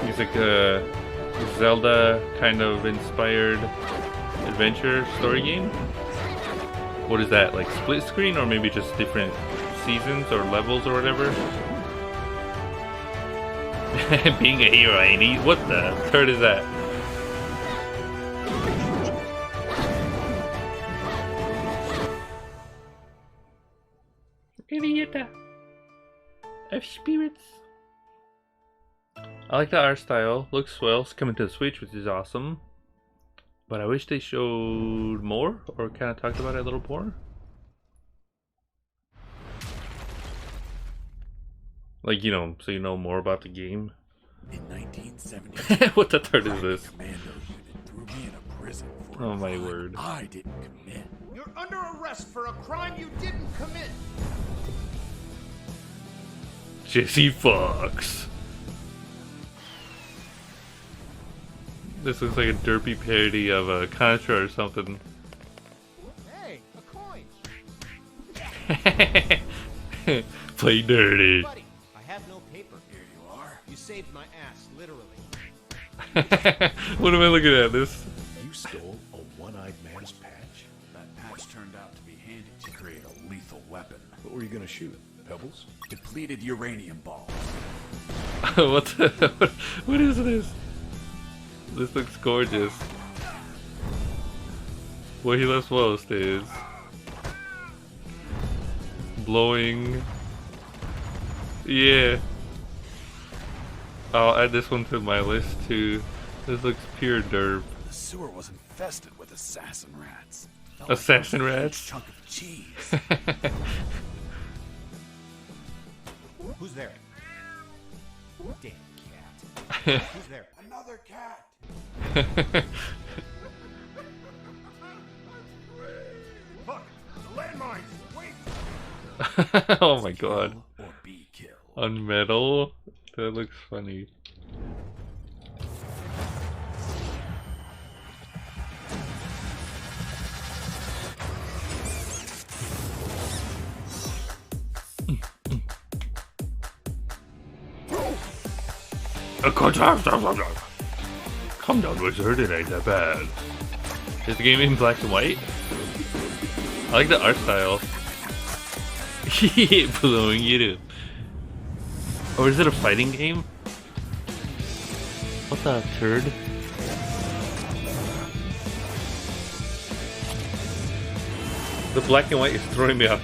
He's like a Zelda kind of inspired adventure story game. What is that, like split screen or maybe just different seasons or levels or whatever? Being a hero ain't easy. What the turd is that? Idiota of spirits. I like the art style. Looks swell. It's coming to the Switch, which is awesome. But I wish they showed more or kind of talked about it a little more. Like, you know, so you know more about the game. In 1970, what the third is this? commando unit threw me in a prison for Oh a my crime word. I didn't commit. You're under arrest for a crime you didn't commit. Jesse Fox. This looks like a derpy parody of a Contra or something. Hey, a coin. Play dirty. Buddy, I have no paper. Here you are. You saved my ass, literally. What am I looking at? This? You stole a one-eyed man's patch? That patch turned out to be handy to create a lethal weapon. What were you gonna shoot? Pebbles? Depleted uranium balls. What the? What is this? This looks gorgeous. What he loves most is blowing. Yeah. I'll add this one to my list too. This looks pure derp. The sewer was infested with assassin rats. Assassin rats? Chunk of cheese. Who's there? Damn cat. Who's there? Another cat. Look, landmines. Wait. Oh my god. Or be killed. On metal? That looks funny. Calm down, wizard, it ain't that bad. Is the game in black and white? I like the art style. Blowing you to. Or is it a fighting game? What the turd? The black and white is throwing me off.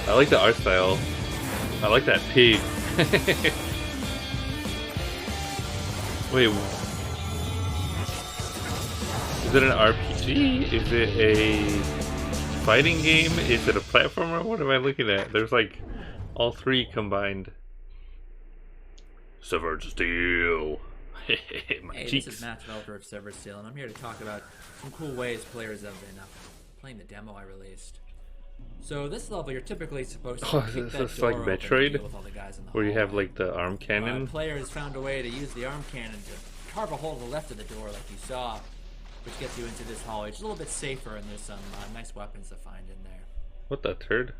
I like the art style. I like that pig. Wait. Is it an RPG? Is it a fighting game? Is it a platformer? What am I looking at? There's like all three combined. Severed Steel. My Hey, cheeks. this is Matt, developer of Severed Steel, and I'm here to talk about some cool ways players have been playing the demo I released. So this level, you're typically supposed to kick that This door like open and Metroid, deal with all the guys in the where you have hallway. like the arm cannon. Players found a way to use the arm cannon to carve a hole to the left of the door, like you saw, which gets you into this hallway. It's a little bit safer, and there's some nice weapons to find in there. What the turd?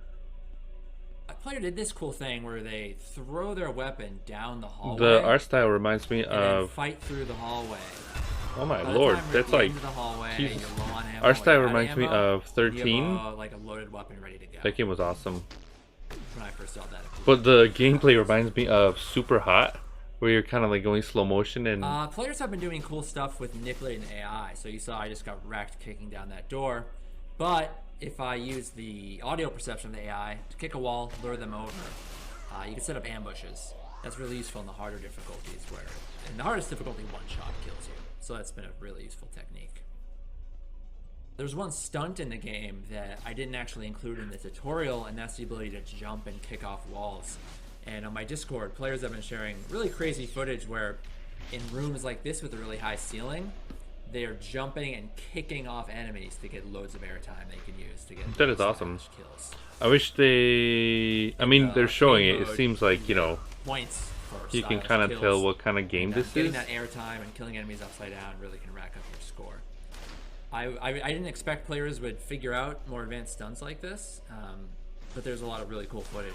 A player did this cool thing where they throw their weapon down the hallway. The art style reminds me and then of. fight through the hallway. Oh my By the lord, time we're at that's the like. end of the hallway, Jesus. you're low on ammo, Art style you're out of reminds me ammo, of 13. You have like a loaded weapon ready to go. That game was awesome. When I first saw that. But the gameplay reminds me of Super Hot, where you're kind of like going slow motion and. Players have been doing cool stuff with manipulating AI. So you saw I just got wrecked kicking down that door. But if I use the audio perception of the AI to kick a wall, lure them over, you can set up ambushes. That's really useful in the harder difficulties, where in the hardest difficulty, one shot kills you. So that's been a really useful technique. There's one stunt in the game that I didn't actually include in the tutorial, and that's the ability to jump and kick off walls. And on my Discord, players have been sharing really crazy footage where in rooms like this with a really high ceiling, they are jumping and kicking off enemies to get loads of airtime they can use to get That is awesome. kills. I wish they. I mean, they're showing it. It mode, seems like, you know. Points for You can stylish kind of kills. tell what kind of game this Getting is. that airtime and killing enemies upside down really can rack up your score. I didn't expect players would figure out more advanced stunts like this, but there's a lot of really cool footage.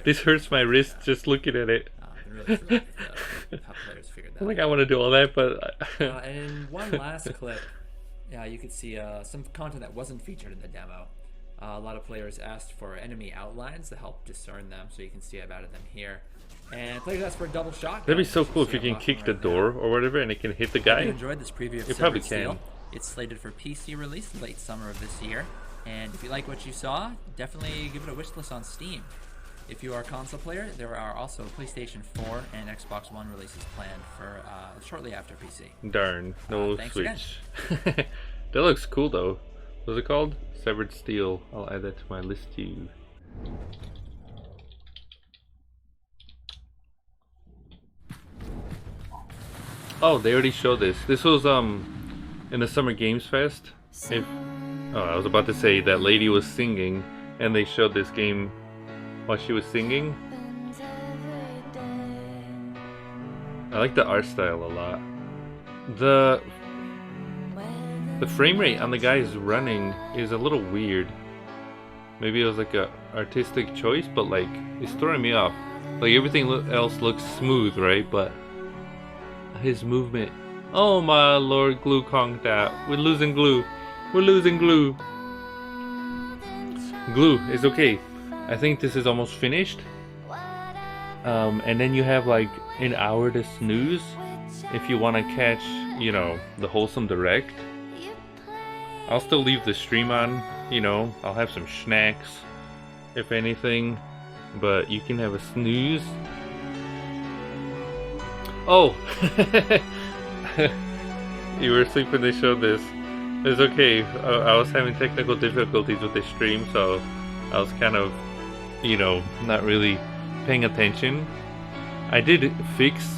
This hurts my wrist just looking at it. I'm really thrilled with how players figured that I'm like, out. I want to do all that, but. And in one last clip, you could see some content that wasn't featured in the demo. A lot of players asked for enemy outlines to help discern them, so you can see I've added them here. And players asked for a double shot. That'd be so cool if you can kick the door or whatever and it can hit the guy. If you enjoyed this preview of You probably Severed Steel, can. it's slated for PC release late summer of this year. And if you like what you saw, definitely give it a wishlist on Steam. If you are a console player, there are also PlayStation 4 and Xbox One releases planned for shortly after PC. Darn, no thanks Switch. That looks cool though. What's it called? Severed Steel. I'll add that to my list too. Oh, they already showed this. This was in the Summer Games Fest. I was about to say that lady was singing, and they showed this game while she was singing. I like the art style a lot. The frame rate on the guys running is a little weird. Maybe it was like a artistic choice, but like it's throwing me off. Like everything else looks smooth, right? But his movement. Oh my lord, glue conked out. We're losing glue. We're losing glue. Glue is okay. I think this is almost finished. And then you have like an hour to snooze if you want to catch, you know, the wholesome direct. I'll still leave the stream on, you know, I'll have some snacks, if anything, but you can have a snooze. Oh! You were asleep when they showed this. It's okay, I was having technical difficulties with the stream, so I was kind of, you know, not really paying attention. I did fix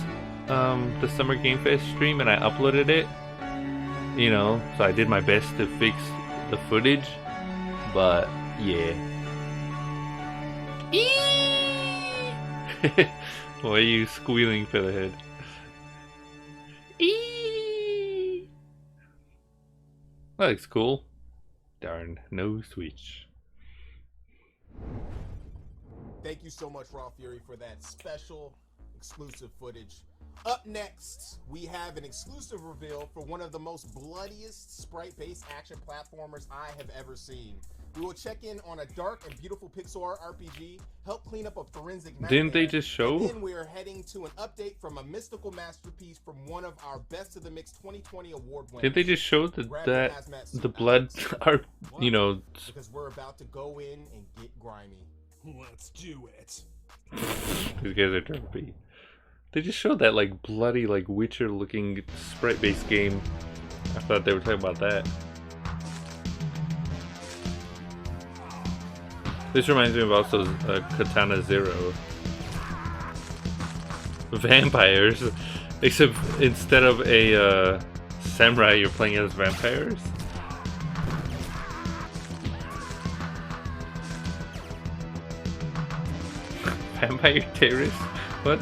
the Summer Game Fest stream and I uploaded it. You know, so I did my best to fix the footage, but yeah. Why are you squealing, Featherhead? That looks cool. Darn, no Switch. Thank you so much, Raw Fury, for that special exclusive footage. Up next, we have an exclusive reveal for one of the most bloodiest sprite-based action platformers I have ever seen. We will check in on a dark and beautiful pixel art RPG, help clean up a forensic nightmare. Didn't they just show? And then we are heading to an update from a mystical masterpiece from one of our Best of the Mix 2020 award winners. Didn't they just show the blood are, you know? Because we're about to go in and get grimy. Let's do it. These guys are derpy. They just showed that like bloody, like Witcher looking sprite based game. I thought they were talking about that. This reminds me of also Katana Zero. Vampires, except instead of a samurai, you're playing as vampires. Vampire terrorist? What?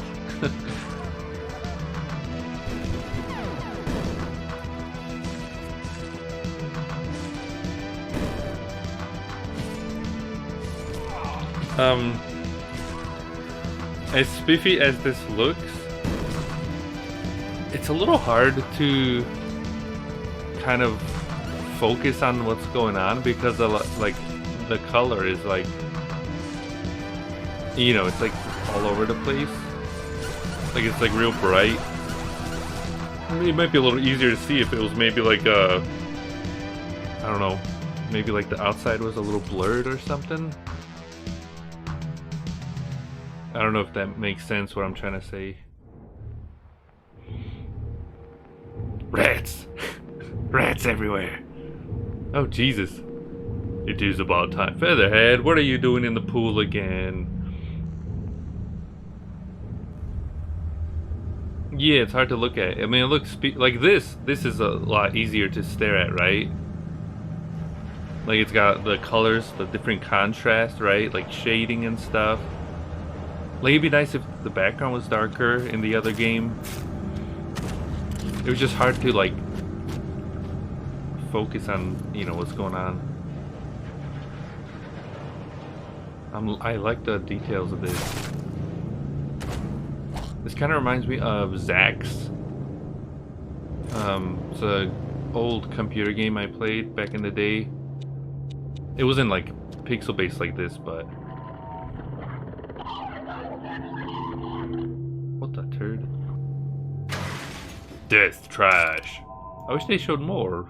As spiffy as this looks, it's a little hard to kind of focus on what's going on because like the color is like, you know, it's like all over the place. Like it's like real bright. It might be a little easier to see if it was maybe like I don't know, maybe like the outside was a little blurred or something. I don't know if that makes sense what I'm trying to say. Rats! Rats everywhere! Oh Jesus. It is about time. Featherhead, what are you doing in the pool again? Yeah, it's hard to look at. I mean, it looks like this. This is a lot easier to stare at, right? Like it's got the colors, the different contrast, right? Like shading and stuff. Like it'd be nice if the background was darker in the other game. It was just hard to like focus on, you know, what's going on. I like the details of this. This kind of reminds me of Zax. It's an old computer game I played back in the day. It wasn't like pixel based like this, but what the turd? Death trash. I wish they showed more.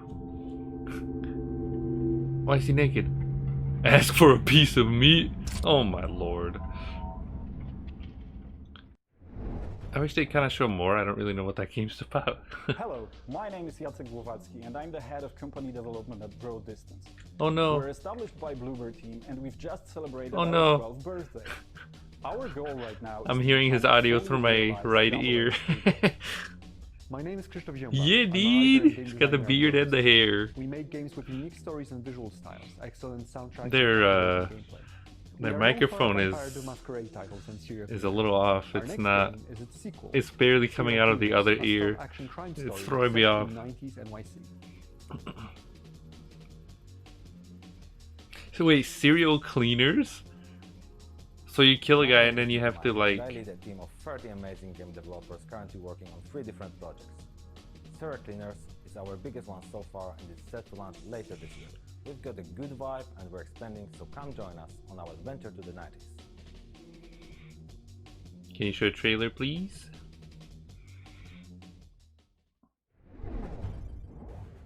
Why is he naked? Ask for a piece of meat? Oh my lord. I wish they kind of show more. I don't really know what that game's about. Hello, my name is Jakub and I'm the head of company development at Broad Distance. Oh no. We're established by Bluebird Team and we've just celebrated our 12th birthday. Our goal right now I'm hearing his audio through my right ear. My name is Krzysztof Ziemba. Yeah, dude. He's got the beard and the hair. We make games with unique stories and visual styles, excellent soundtracks. Their microphone is a little off. It's not. It's barely coming out of the other ear. It's throwing me off. So wait, serial cleaners? So you kill a guy and then you have to like... I lead a team of 30 amazing game developers currently working on 3 different projects. Serial Cleaners is our biggest one so far and is set to launch later this year. We've got a good vibe and we're expanding, so come join us on our adventure to the 90s. Can you show a trailer, please?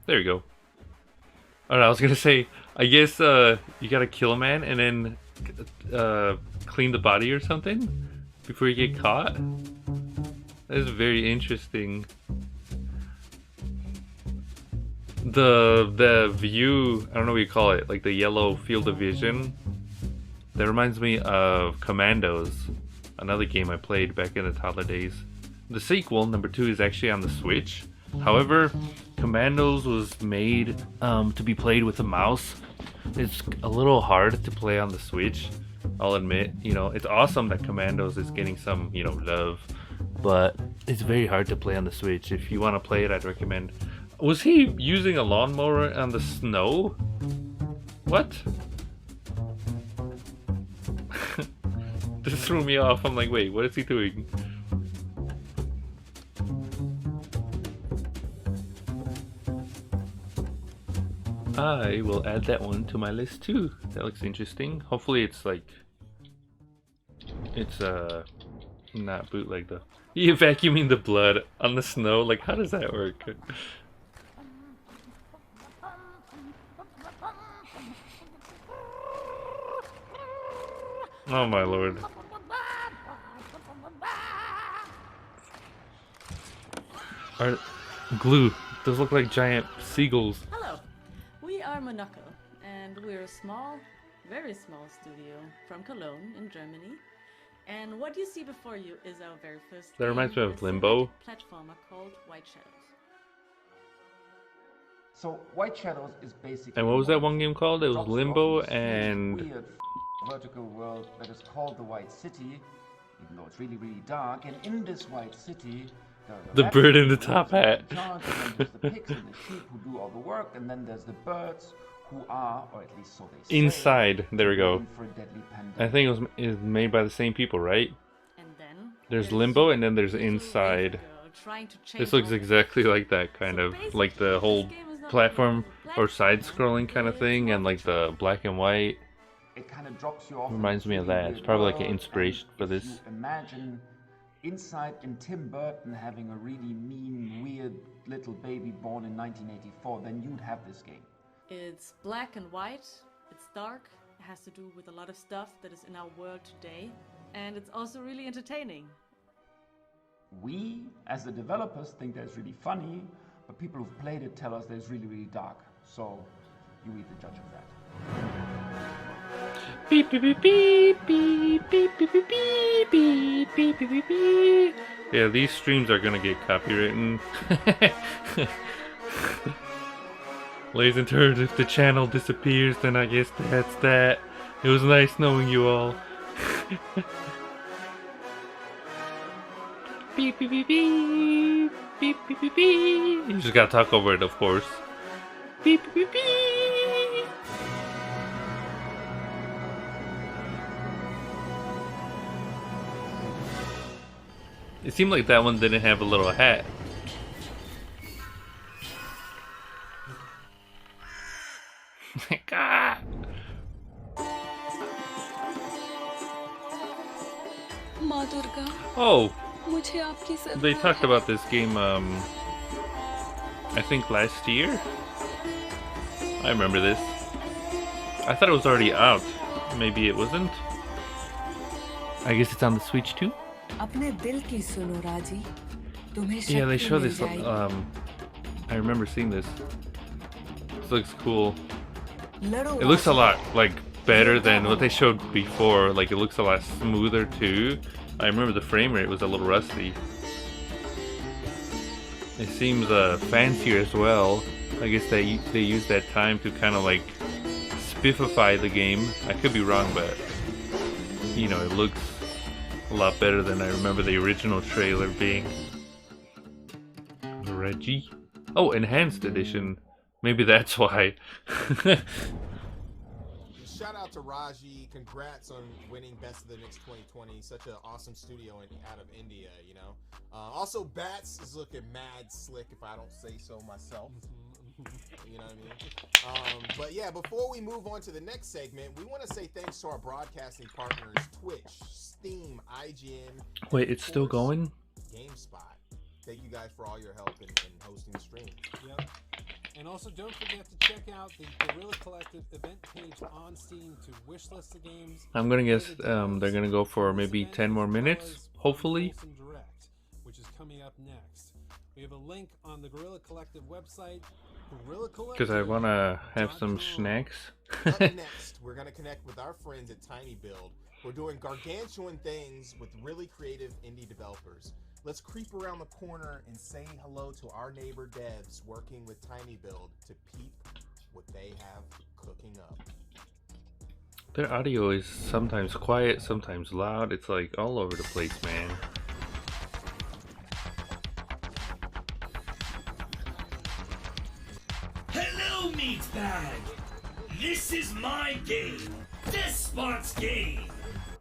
There you go. Oh, I was gonna say, I guess you gotta kill a man and then clean the body or something before you get caught. That is very interesting. The view, I don't know what you call it, like the yellow field of vision, that reminds me of Commandos, another game I played back in the toddler days. The sequel, number 2, is actually on the Switch. However, Commandos was made to be played with a mouse. It's a little hard to play on the Switch, I'll admit. You know, it's awesome that Commandos is getting some, you know, love, but it's very hard to play on the Switch. If you want to play it, I'd recommend... Was he using a lawnmower on the snow? What? This threw me off. I'm like, wait, what is he doing? I will add that one to my list too. That looks interesting. Hopefully it's like, it's not bootleg though. You vacuuming the blood on the snow, like how does that work? Oh my lord. Are glue, those look like giant seagulls. Hello, we are Monaco, and we're a small, very small studio from Cologne in Germany. And what you see before you is our very first That reminds me game, of a Limbo. platformer called White Shadows. So White Shadows is basically. And what was that one game called? It was Limbo and weird vertical world that is called the White City, even though it's really, really dark. And in this White City, there are the bird in the top hat. and then there's the pigs and the sheep who do all the work, and then there's the birds who are, or at least so they say, Inside, there we go. for a deadly pandemic. I think is made by the same people, right? And then there's Limbo and then there's Inside. This looks exactly like that, kind of like the whole platform or side-scrolling kind of thing, and like the black and white. It kind of drops you off. Reminds me of that. It's probably like an inspiration for this. Imagine Inside in Tim Burton having a really mean, weird little baby born in 1984, then you'd have this game. It's black and white, it's dark, it has to do with a lot of stuff that is in our world today, and it's also really entertaining. We, as the developers, think that's really funny, but people who've played it tell us that it's really, really dark. So, you be the judge of that. Beep beep beep beep beep beep beep beep beep beep beep beep beep. Yeah, these streams are gonna get copywritten. Ladies and gentlemen, if the channel disappears, then I guess that's that. It was nice knowing you all. Beep beep beep beep beep beep beep beep. You just gotta talk over it, of course. Beep beep beep beep. It seemed like that one didn't have a little hat. God. Oh, they talked about this game, I think last year? I remember this. I thought it was already out. Maybe it wasn't. I guess it's on the Switch too? Yeah, they show this, I remember seeing this. This looks cool. It looks a lot, like, better than what they showed before. Like, it looks a lot smoother too. I remember the frame rate was a little rusty. It seems fancier as well. I guess they used that time to kind of like spiffify the game. I could be wrong, but you know, it looks a lot better than I remember the original trailer being. Reggie? Oh, enhanced edition. Maybe that's why. Shout out to Raji. Congrats on winning Best of the Mix 2020. Such an awesome studio out of India, you know. Also, Bats is looking mad slick, if I don't say so myself. You know what I mean? But yeah, before we move on to the next segment, we want to say thanks to our broadcasting partners, Twitch, Steam, IGN. Wait, it's still going? GameSpot. Thank you guys for all your help in hosting the stream. Yep. And also, don't forget to check out the Guerrilla Collective event page on Steam to wishlist the games. I'm gonna guess they're gonna go for maybe 10 more minutes, hopefully. Direct, which is coming up next. We have a link on the Guerrilla Collective website. Because I wanna have some snacks. Up next, we're gonna connect with our friends at Tiny Build. We're doing gargantuan things with really creative indie developers. Let's creep around the corner and say hello to our neighbor devs working with Tiny Build to peep what they have cooking up. Their audio is sometimes quiet, sometimes loud. It's like all over the place, man. Hello, Meatbag! This is my game, Despot's Game.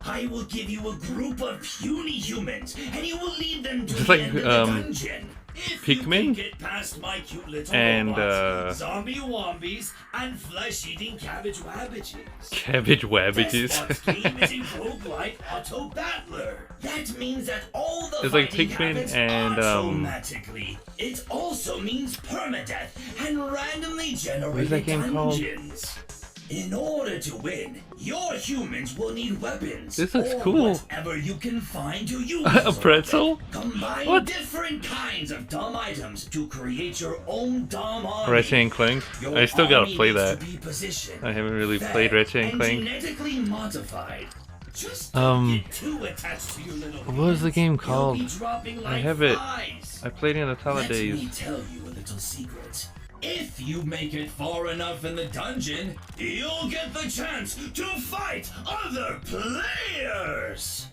I will give you a group of puny humans, and you will lead them to Just the like end of the dungeon. Pikmin Get past my cute little and robots, zombie wombies and flesh-eating cabbage wabbages. Cabbage Wabbages. Despot's game is a roguelike auto battler. That means that all the It's like fighting Pikmin happens and automatically. It also means permadeath and randomly what is generated that game called? dungeons. In order to win, your humans will need weapons. This looks or cool. whatever you can find to use. A pretzel? Combine What? different kinds of dumb items to create your own dumb army. Ratchet and Clank. Your I still gotta army play needs that. to be positioned, I haven't really fed, played Ratchet and and Clank. genetically modified. Just don't get too attached to your little What was the game called? You'll be dropping I like have it. flies. I played it in the Let me holidays. tell you a little secret. If you make it far enough in the dungeon, you'll get the chance to fight other players.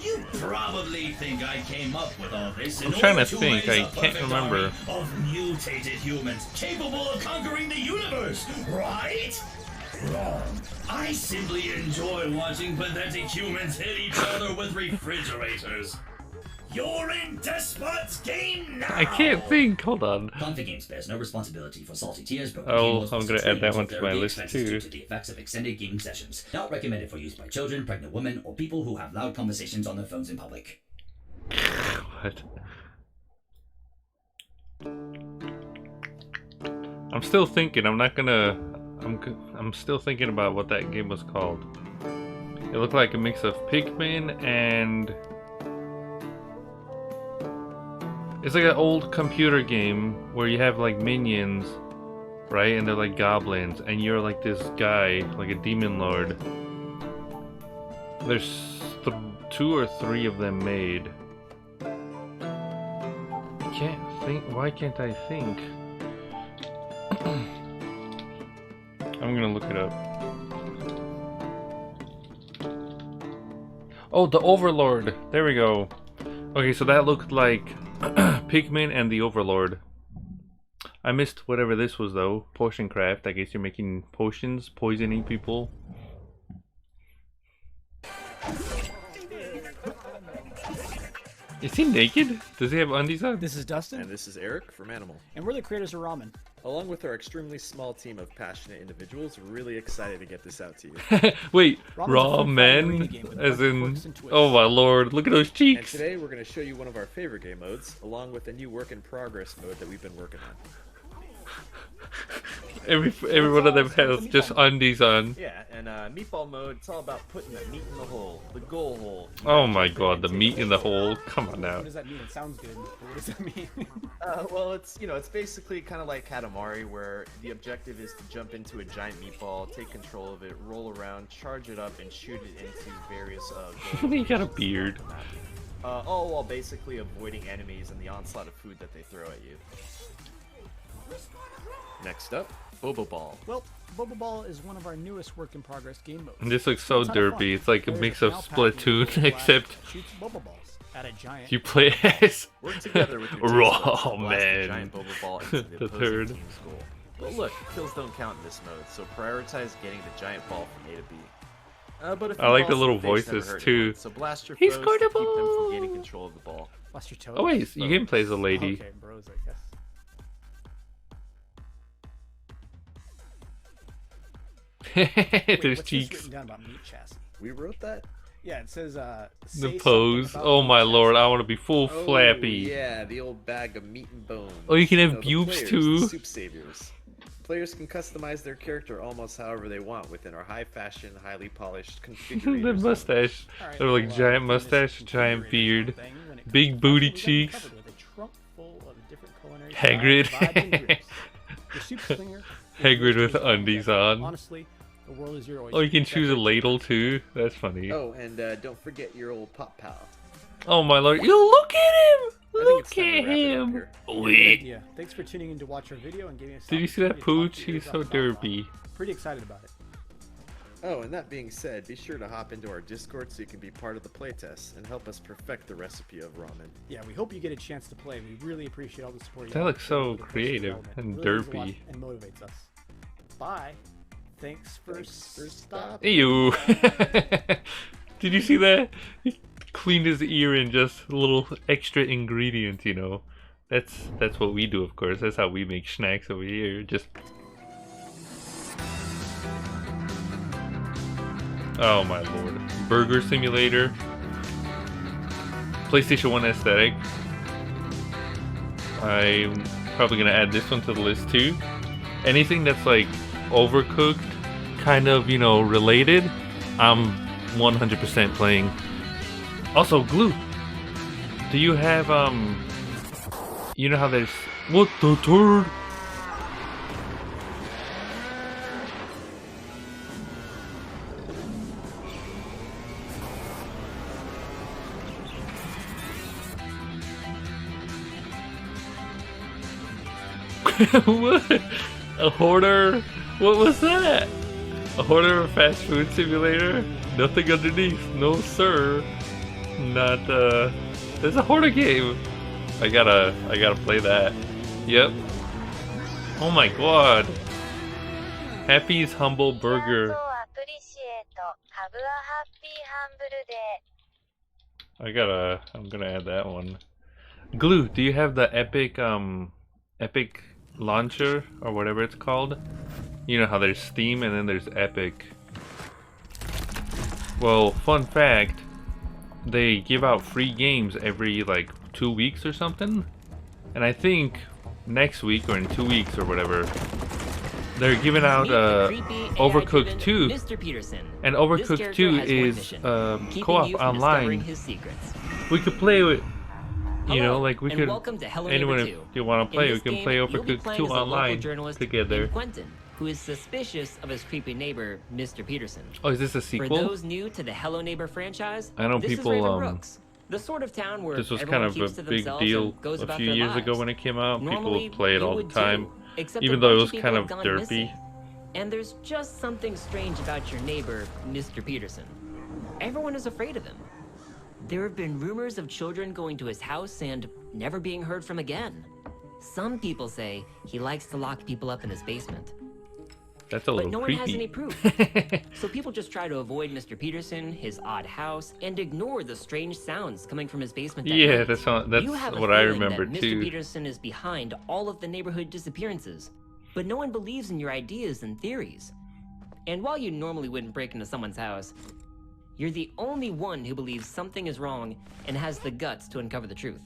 You probably think I came up with all this in I'm trying order to think, raise I a can't perfect remember. army of mutated humans capable of conquering the universe, right? Wrong. I simply enjoy watching pathetic humans hit each other with refrigerators. You're in Despot's game now! I can't think. Hold on. Config Games bears no responsibility for salty tears, but Oh, I'm gonna add that one to my list due too. to the effects of extended gaming sessions. Not recommended for use by children, pregnant women, or people who have loud conversations on their phones in public. What? I'm still thinking. I'm still thinking about what that game was called. It looked like a mix of Pikmin and it's like an old computer game where you have like minions, right? And they're like goblins, and you're like this guy, like a demon lord. There's 2 or 3 of them made. I can't think. Why can't I think? I'm gonna look it up. Oh, the Overlord. There we go. Okay, so that looked like Pikmin and the Overlord. I missed whatever this was though. Potion craft. I guess you're making potions, poisoning people. Is he naked? Does he have undies on? This is Dustin. And this is Eric from Animal. And we're the creators of Ramen. Along with our extremely small team of passionate individuals, we're really excited to get this out to you. Wait, Ramen's a raw fun men? game with As in... quirks and twists. Oh my lord, look at those And cheeks! today we're going to show you one of our favorite game modes, along with a new work in progress mode that we've been working on. Every one of them has just undies on. Yeah, and meatball mode, it's all about putting the meat in the hole, the goal hole. Oh my god, the meat in the hole. Come on now. What does that mean? It sounds good, but what does that mean? Well, it's basically kind of like Katamari, where the objective is to jump into a giant meatball, take control of it, roll around, charge it up, and shoot it into various He got a beard. all while basically avoiding enemies and the onslaught of food that they throw at you. Next up, Bobo Ball. Well, Bobo Ball is one of our newest work in progress game modes. And this looks so It's a ton of fun. derpy. It's like a Players mix can of now pack into Splatoon, a except shoots Bobo Balls at a giant. you play as Work together with your Raw teammates to blast the man. giant Bobo Ball into the The opposing third. team's goal. But look, kills don't count in this mode, so prioritize getting the giant ball from A to B. But if I like the balls little to face never voices, hurt too. anyone, so blast your He's foes going to to keep them from gaining control of the ball. Blast your toes. Oh wait, you can play as a lady. Okay, bros, I guess. Those Wait, what's this cheeks. written down about meat chassis? We wrote that? Yeah, it says The say pose. something about Oh meat my chassis. lord, I want to be full flappy. Yeah, the old bag of meat and bones. Oh, you can have the pubes, players, too. The soup saviors. Players can customize their character almost however they want within our high fashion, highly polished The configurators. mustache. Alright, They're like well, giant for this mustache, giant beard, thing, when it comes big to booty fashion, we got you cheeks. covered with a trunk full of different culinary Hagrid. vibes and groups. Your soup slinger, your Hagrid roast with beef, undies on. Honestly, the world is your oyster. Oh, you can choose a ladle too. That's funny. Oh, and don't forget your old pop pal. Oh my lord! You look at him! it's Look time to at wrap it up him! here. Wait. Yeah, thanks for tuning in to watch our video and giving us. Did you see that pooch? He's so derpy. Pretty excited about it. Oh, and that being said, be sure to hop into our Discord so you can be part of the playtest and help us perfect the recipe of ramen. Yeah, we hope you get a chance to play. We really appreciate all the support. you That have looks for so the personal creative development. and It really means a lot derpy. and motivates us. Bye. Thanks for stopping. Ew. Did you see that? He cleaned his ear in just a little extra ingredient, you know. That's what we do, of course. That's how we make snacks over here. Just. Oh my lord. Burger Simulator. PlayStation 1 aesthetic. I'm probably gonna add this one to the list too. Anything that's like overcooked, kind of, you know, related, I'm 100% playing. Also, Glue. Do you have you know how there's what the turd? What? A hoarder? What was that? A hoarder fast food simulator? Nothing underneath. No sir. Not there's a hoarder game. I gotta play that. Yep. Oh my god. Happy's Humble Burger. I'm gonna add that one. Glue, do you have the epic Epic launcher or whatever it's called? You know how there's Steam and then there's Epic. Well, fun fact, they give out free games every like 2 weeks or something, and I think next week or in 2 weeks or whatever they're giving out Overcooked 2, and Overcooked 2 is co-op online. We could play with, you know, like we could, anyone if you want to play, we can play Overcooked 2 online together. Who is suspicious of his creepy neighbor, Mr. Peterson. Oh, is this a sequel? For those new to the Hello Neighbor franchise, I know this people, is Raven Brooks, the sort of town where this was everyone kind of keeps a to big themselves deal and goes a about few their years ago lives. when it came out. Normally, People play it you all the would time, too, except even a though it bunch was of people kind have of gone derpy. missing. And there's just something strange about your neighbor, Mr. Peterson. Everyone is afraid of him. There have been rumors of children going to his house and never being heard from again. Some people say he likes to lock people up in his basement. That's a little But no creepy. one has any proof. So people just try to avoid Mr. Peterson, his odd house, and ignore the strange sounds coming from his basement. Yeah, night. that's You have a what I feeling remember that too. Mr. Peterson is behind all of the neighborhood disappearances, but no one believes in your ideas and theories. And while you normally wouldn't break into someone's house, you're the only one who believes something is wrong and has the guts to uncover the truth.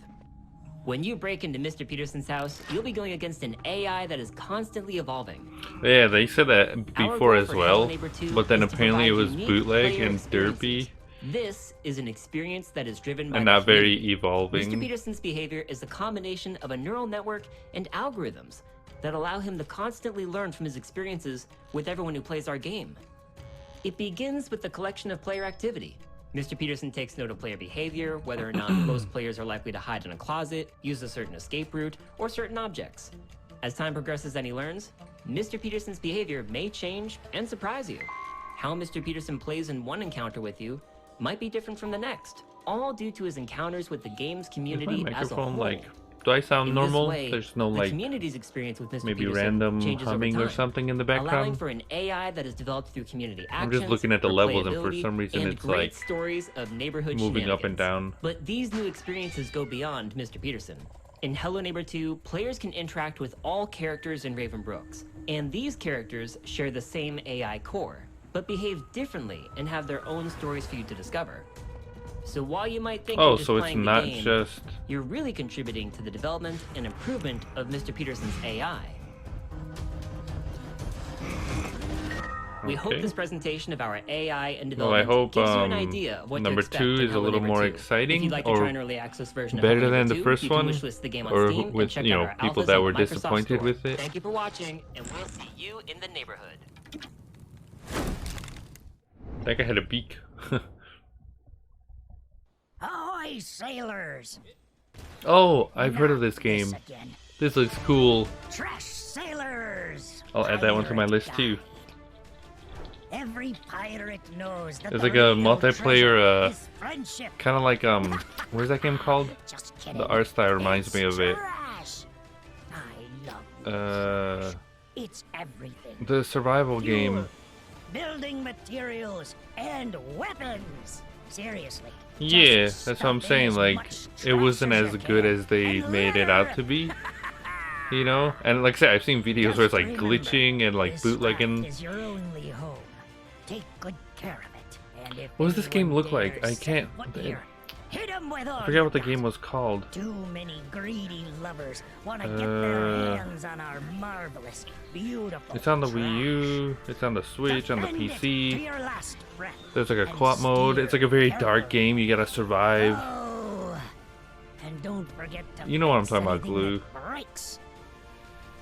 When you break into Mr. Peterson's house, you'll be going against an AI that is constantly evolving. Yeah, they said that Our before goal as for well, Hello Neighbor 2 but then is to apparently it provide was unique bootleg player and derpy experiences. This is an experience that is driven by and the not very community. evolving. Mr. Peterson's behavior is a combination of a neural network and algorithms that allow him to constantly learn from his experiences with everyone who plays our game. It begins with the collection of player activity. Mr. Peterson takes note of player behavior, whether or not most players are likely to hide in a closet, use a certain escape route, or certain objects. As time progresses and he learns, Mr. Peterson's behavior may change and surprise you. How Mr. Peterson plays in one encounter with you might be different from the next, all due to his encounters with the game's Is community my as a microphone whole. like? Do I sound In normal? this way, There's no the like community's experience with Mr. maybe Peterson random changes over humming or time, something in the allowing background. for an AI that is developed through community I'm actions, just looking at the levels and for some reason and it's great like stories of neighborhood moving up and shenanigans. down. But these new experiences go beyond Mr. Peterson. In Hello Neighbor 2, players can interact with all characters in Raven Brooks, and these characters share the same AI core, but behave differently and have their own stories for you to discover. So while you might think Oh, you're just so it's playing not the game, just- you're really contributing to the development and improvement of Mr. Peterson's AI. We hope Okay. this presentation of our AI and Well, I development hope gives you an idea of what number to expect 2 in is a Hello little Neighbor more 2. exciting If you'd like to or try an early access version of better Hello than Neighbor the 2, first you can one, wishlist the game on or Steam and with check you out know our people alphas that on were Microsoft disappointed Store. with it. Thank you for watching, and we'll see you in the neighborhood. That guy had a beak. Ahoy, sailors! Oh, I've heard of this game. This again. This looks cool. Trash sailors! I'll add that one to my list too. Every pirate knows that It's the like a real multiplayer, treasure is friendship. kind of like where's that game called? Just kidding. The art style reminds me of it. Trash. I love this. It's everything. The survival game. Building materials and weapons. Seriously. Yeah, just that's what I'm stuff in saying. as Like, much it wasn't stress as you good can as they and made it out to be. You know? And like I said, I've seen videos where it's like glitching and like this bootlegging. raft is your only home. Take good care of it. And if What does this game anyone look like? dares I can't. set foot here, hit 'em with all I forgot you what the got. game was called. Too many greedy lovers want to get their Uh, hands on our marvelous, beautiful. It's on the Wii trash. U, it's on the Switch, on the Defend it to PC. your last breath There's like a and co-op mode. It's like a very dark game. You gotta survive. Oh, and don't forget to You know what I'm fix talking about, anything Glue. that breaks.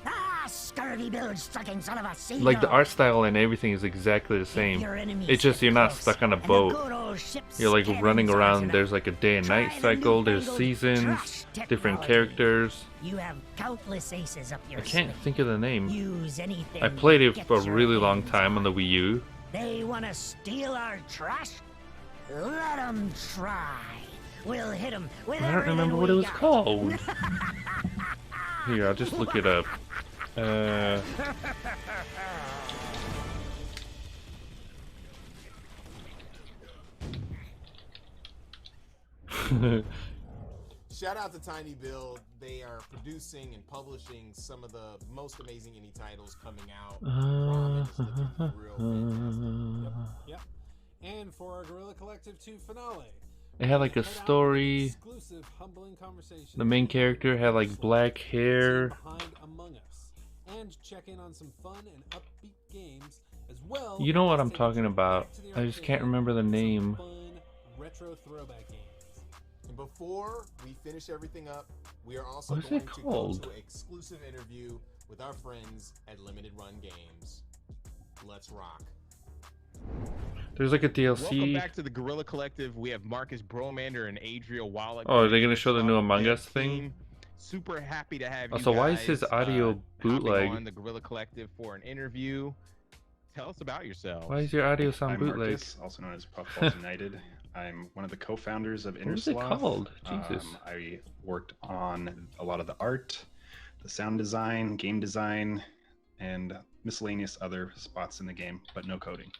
Ah, scurvy bilge-sucking son of a sea Like the dog. art style and everything is exactly the same. your enemies It's just get you're not close stuck on a and the boat. good old ship's You're like cannons running are around. tonight. There's like a day and night Try the cycle. There's newfangled seasons, trash different technology. characters. You have countless aces up your I can't sleeve. think of the name. Use anything I played it to for a get your really long hands time on the Wii U. They want to steal our trash? Let them try. We'll hit them with I don't remember what it was called. Here, I'll just look it up. Shout out to Tiny Build. They are producing and publishing some of the most amazing indie titles coming out. Ramen is looking real fantastic. Yep. And for our Guerrilla Collective 2 finale, It had like a story. exclusive humbling conversation. The main character had like black hair. Behind Among Us, and check in on some fun and upbeat games as well. You know what as I'm take a talking trip about. back to the I just arcade can't remember the with some name. Fun retro throwback games. And before we finish everything up, we are also What is going it to called? go to an exclusive interview with our friends at Limited Run Games. Let's rock. There's like a Welcome DLC. back to the Guerrilla Collective. We have Marcus Bromander and Adriel Wallach. Oh, are they gonna show the new Among Us thing? Super happy to have you Also, why is guys, his audio hopping bootleg? on the Guerrilla Collective for an interview. Tell us about yourselves. Why does your audio sound I'm bootleg? Marcus, also known as Puffballs United. I'm one of the co-founders of What is it Innersloth. called? Jesus. I worked on a lot of the art, the sound design, game design, and miscellaneous other spots in the game, but no coding.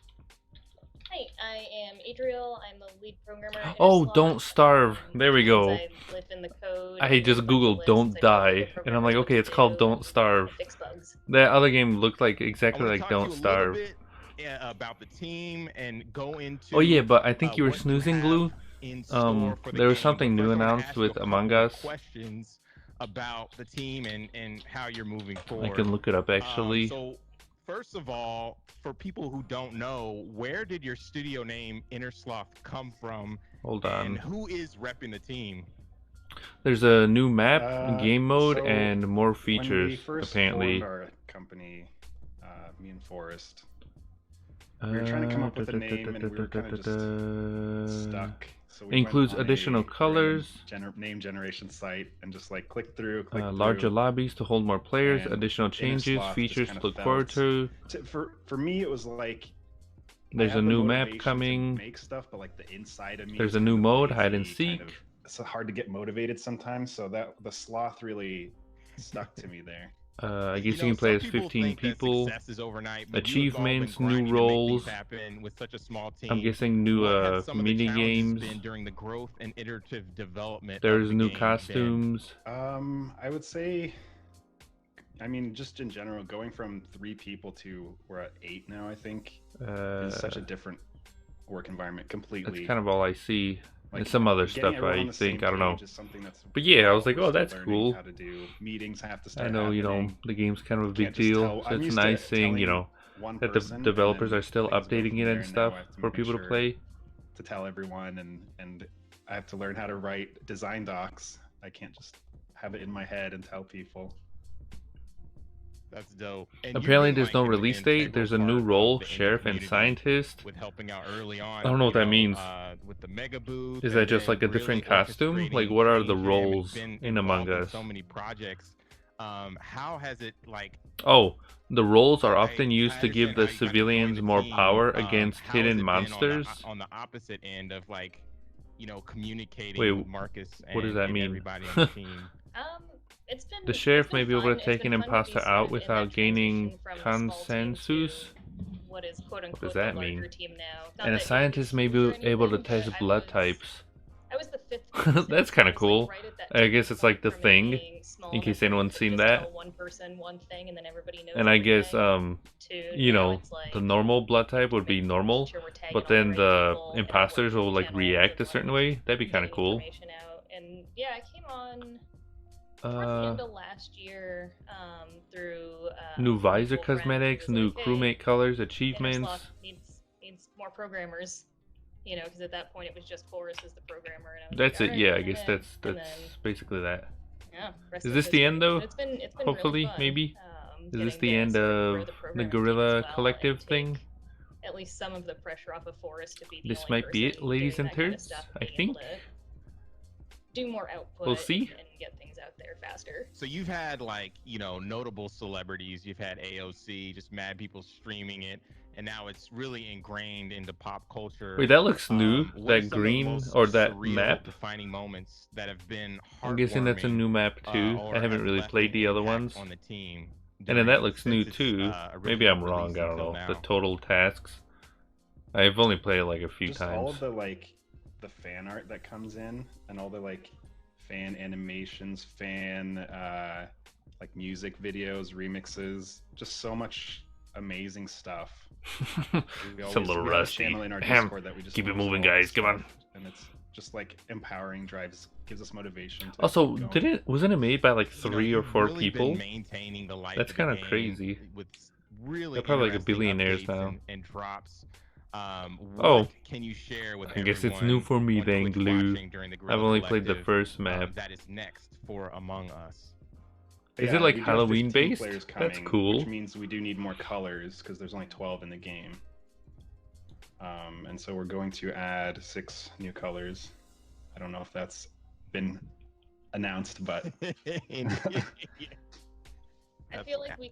Hi, I am Adriel. I'm the lead programmer. at Oh, Innersloth. Don't Starve. There we go. I live in the code. I just googled "Don't Die" and I'm like, okay, it's called "Don't Starve." fix bugs. That other game looked like exactly I wanna like talk to you "Don't a little Starve." bit, about the team and go into. Oh yeah, but I think you were what snoozing, Glue. in store for the There was game. something But new first, I wanna announced ask you with a couple Among of Us. Questions about the team and how you're moving I forward. can look it up actually. So, first of all, for people who don't know, where did your studio name Innersloth come from? Hold And on. who is repping the team? There's a new map, game mode, so and more When we features first apparently. formed our company, me and Forrest, we were trying to come up with a name, and we were kind of just stuck. So we Includes went on additional a colors, name generation site, and just like click through. larger lobbies to hold more players, and additional changes, Innersloth just features kind to of look forward to. For me, it was like There's I a have the new map motivation to coming. Make stuff, but like the inside of me. There's is a new kind of mode, hide lazy, and seek. kind of- it's hard to get motivated sometimes. So that the sloth really stuck to me there. I guess you can play as 15 people. Achievements, new roles. With such a small team. I'm guessing new What have some of the mini challenges games. been during the growth and iterative development. There's of the new game been? costumes. I would say, I mean, just in general, going from 3 people to we're at 8 now. I think is such a different work environment completely. That's kind of all I see. Like, And some other getting stuff everyone on I the think, same I don't know. page is something that's But yeah, I was like, we're oh, still that's learning cool. How to do meetings have to I start know, you know, happening. the game's kind of a big Can't just deal, tell- so I'm it's a used to nice thing, you telling know, one that the person, and developers then are still things go updating from it there, and and stuff now I have to for make people to sure play. to tell everyone, and I have to learn how to write design docs. I can't just have it in my head and tell people. That's dope. And Apparently you've been, there's no like, an release date. integral There's a part new of role, the indie sheriff and community scientist. with helping out early on. I don't know what you that means. With the mega booth. Is that and just then like a really different costume? Like orchestrating what are the Game Jam and roles been in Among involved in Us? So many projects. How has it like? Oh, the roles are often used to give the civilians more power against how has hidden it been monsters. on the opposite end of like, you know, communicating Wait, with Marcus what does that and mean? everybody on the team? It's been The sheriff it's been may be able fun. to It's take been an fun to be imposter sort out of in without that gaining transition from a small team to consensus. what what is quote unquote does that the larger mean? team now. Not And a that scientist may be able to test blood types. I was the 5th. That's kind of cool. right at that I guess it's like the thing, in case anyone's seen that. one person, one thing, and then everybody knows. And I guess, to you now know, it's like, the normal blood type would be normal, but then the imposters will like react a certain way. That'd be kind of cool. And yeah, I came on towards the end of last year through New visor mutual friends who cosmetics, was new like, hey, crewmate colors, Inner achievements. Sloth needs more programmers. You know, because at that point it was just Forrest as the programmer, and I was That's like, it. "All Yeah, right, I guess yeah." that's And then, basically that. yeah, rest Is is this the end history. though? But it's been Hopefully, really fun, maybe. Is this getting the to end sort of grow the programming Guerrilla team as well Collective and thing? take at least some of the pressure off of Forrest to be the This only might be it, person ladies doing and that kind of turds. stuff, I being able think. to do more output We'll see. and get things out there faster. So you've had like, you know, notable celebrities. You've had AOC, just mad people streaming it, and now it's really ingrained into pop culture. Wait, that looks new. What are That some of the green most or that surreal, map. defining moments that have been I'm guessing that's a heartwarming, new map too. or I haven't have really left played an the other impact ones. on the team And then that during- looks since new its, too. Maybe original I'm wrong. release I don't until know. now? The total tasks. I've only played it like a few Just times. all of the like the fan art that comes in, and all the like fan animations, fan like music videos, remixes, just so much amazing stuff. It's a little we have rusty. channel in our Ahem. Discord that we just Keep it post moving, all guys. this Come on. stuff, and it's just like empowering, gives us motivation. To Also, keep going. wasn't it made by like You know, 3 or you've 4 really been people? maintaining the life That's of the kind of game crazy. with really They're probably like a interesting billionaires updates now. and drops. Oh, What can you share with I guess it's everyone new for me on then, Twitch Glue. watching during the I've Guerrilla only played the Collective, first map. that is next for Among Us? Is Yeah, it like we do have 15 Halloween based? players That's coming, cool. Which means we do need more colors because there's only 12 in the game. And so we're going to add 6 new colors. I don't know if that's been announced, but I feel like we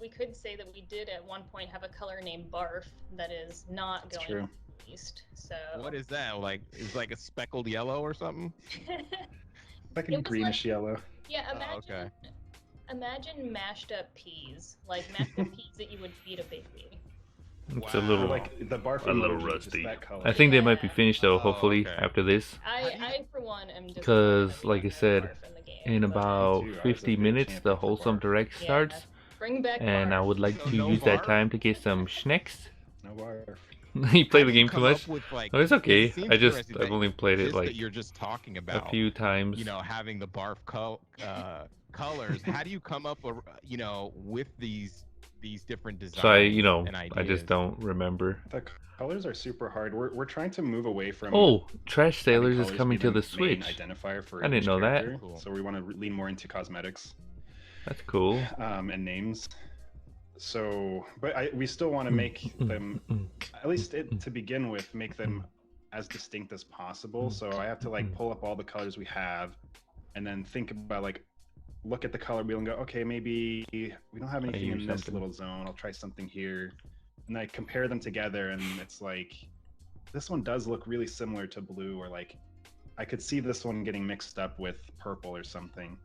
could say that we did at one point have a color named Barf that is not going true. to be released. So What is that? Like, is like a speckled yellow or something? like It a was greenish yellow. yeah, Oh, okay. imagine mashed up peas, like mashed up peas that you would feed a baby. It's a little, Like the barf a little emoji, just rusty. that color. I think they might be finished though. Oh, Hopefully okay. after this, I for one am just because like I said, in about Me too, I was a 50 big minutes champion the for wholesome barf. direct Yeah. starts, Bring back and I Barf. would like So to no use that barf? time to get some snacks. No barf. You play How the do you game too come much? up with, like, Oh, it's okay. it seems I've interesting that only played it this like that you're just talking about a few times. you know, having the barf colors. How do you come up you know, with these different designs? So and I ideas? just don't remember. The colors are super hard. We're trying to move away from. Oh, Trash having Sailors is colors coming be to the the main Switch. identifier for I didn't each know that. character. Cool. So we want to lean more into cosmetics That's cool. and names. So, but we still want to make them, at least to begin with, make them as distinct as possible. So I have to like pull up all the colors we have, and then think about like, look at the color wheel and go, okay, maybe we don't have anything use in this something. little zone. I'll try something here, and I compare them together, and it's like, this one does look really similar to blue, or like, I could see this one getting mixed up with purple or something.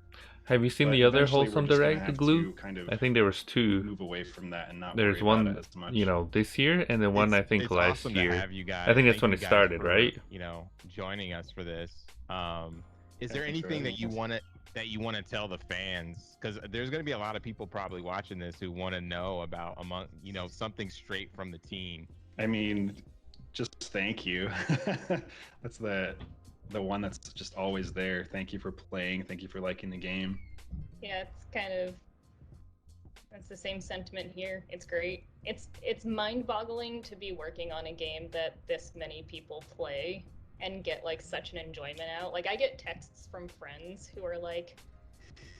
Have you seen But the other eventually we're wholesome just gonna direct, have Glue? to kind of I think there was 2. move away from that and not There's worry about one, it as much. you know, this year, and then one I think it's last awesome year. To have you guys. I think that's Thank when you it guys started, for, right? You know, joining us for this. Is there Thanks for anything that having you want to tell the fans? Because there's going to be a lot of people probably watching this who want to know about something straight from the team. I mean, just thank you. That's the one that's just always there. Thank you for playing. Thank you for liking the game. Yeah, that's the same sentiment here. It's great. It's mind-boggling to be working on a game that this many people play and get like such an enjoyment out. Like I get texts from friends who are like,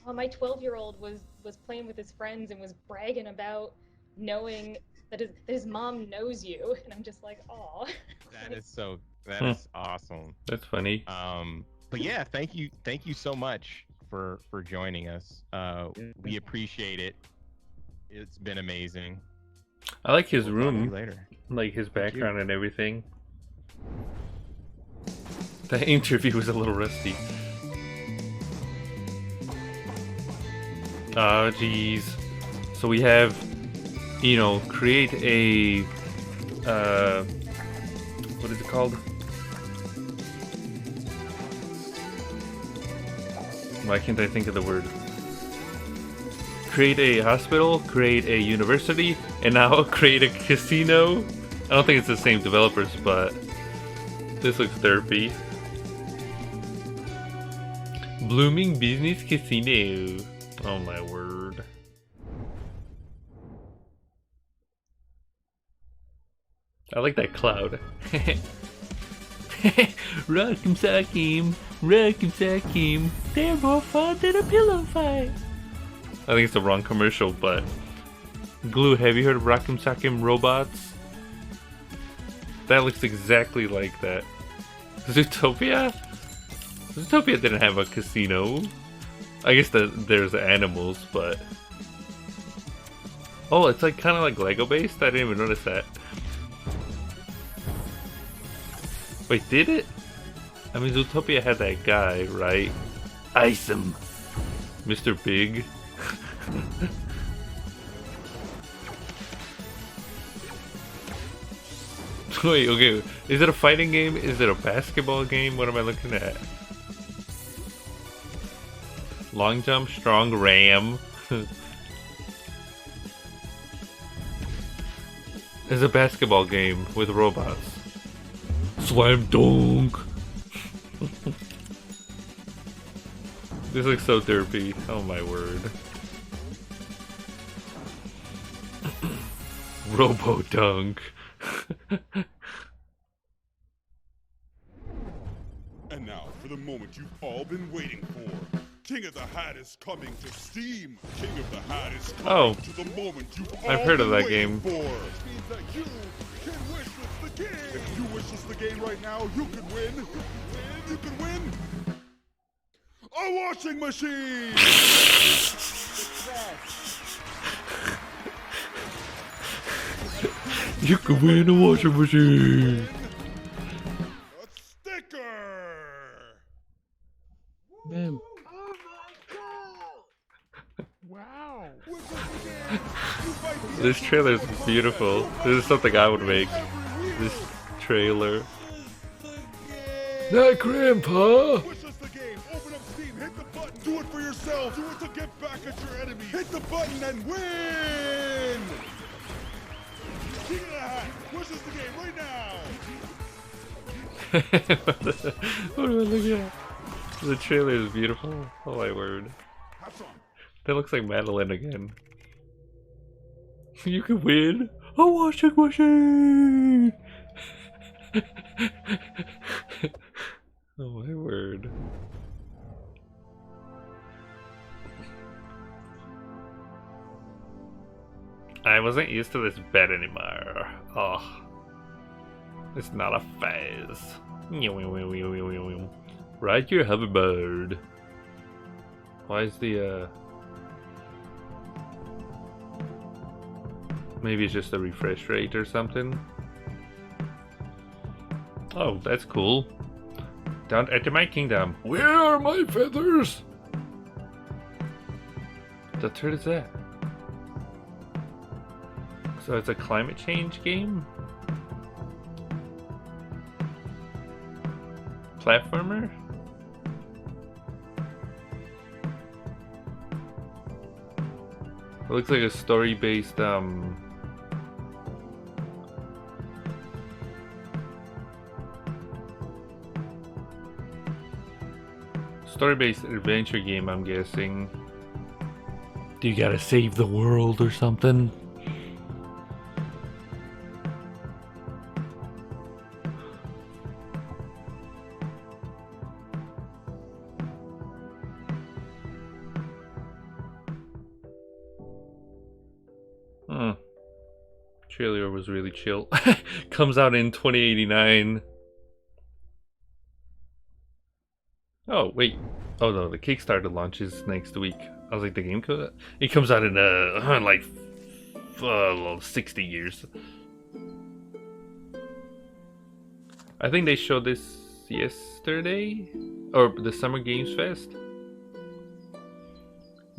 "Oh, my 12-year-old was playing with his friends and was bragging about knowing that his mom knows you," and I'm just like, "Aw." That is awesome. That's funny. But yeah, thank you so much for joining us. We appreciate it. It's been amazing. I like his We'll talk to you room, later. like his background and everything. The interview was a little rusty. Oh, jeez. So we have, create a what is it called? Why can't I think of the word? Create a hospital, create a university, and now create a casino. I don't think it's the same developers, but this looks derpy. Blooming Business Casino. Oh my word. I like that cloud. Rock'em sock'em, rock'em sock'em. They're more fun than a pillow fight. I think it's the wrong commercial, but Glue, have you heard of Rock'em Sock'em Robots? That looks exactly like that. Zootopia? Zootopia didn't have a casino. I guess there's animals, but... Oh, it's like kind of like Lego based? I didn't even notice that. Wait, did it? I mean, Zootopia had that guy, right? Ice him! Mr. Big. Wait, okay. Is it a fighting game? Is it a basketball game? What am I looking at? Long jump, strong ram. It's a basketball game with robots. Slam dunk! This looks so derpy. Oh my word. Robo dunk. And now for the moment you've all been waiting for. King of the Hat is coming to Steam. King of the Hat is coming to the moment you've all I've heard of been that waiting game. for. Which means that you can wishlist the game. If you wishlist the game right now, you can win. You can win a washing machine. You can win a washing machine. Man. Wow. This trailer is beautiful. This is something I would make. This trailer. Not Grandpa! Wishlist the game. Open up Steam. Hit the button. Do it for yourself. Do it to get back at your enemy. Hit the button and win. King of the Hat. Wishlist the game right now. What am I looking at? The trailer is beautiful. Oh my word. That looks like Madeline again. You can win a washing machine! Oh my word. I wasn't used to this bed anymore. Oh. It's not a phase. Ride your hoverboard. Why is the maybe it's just a refresh rate or something. Oh, that's cool. Don't enter my kingdom. Where are my feathers? The turd is that? So it's a climate change game? Platformer? It looks like a story-based, story-based adventure game, I'm guessing. Do you gotta save the world or something? Trailer was really chill. Comes out in 2089. Oh wait, oh no, the Kickstarter launches next week. I was like, the game it comes out in like 60 years. I think they showed this yesterday or the Summer Games Fest.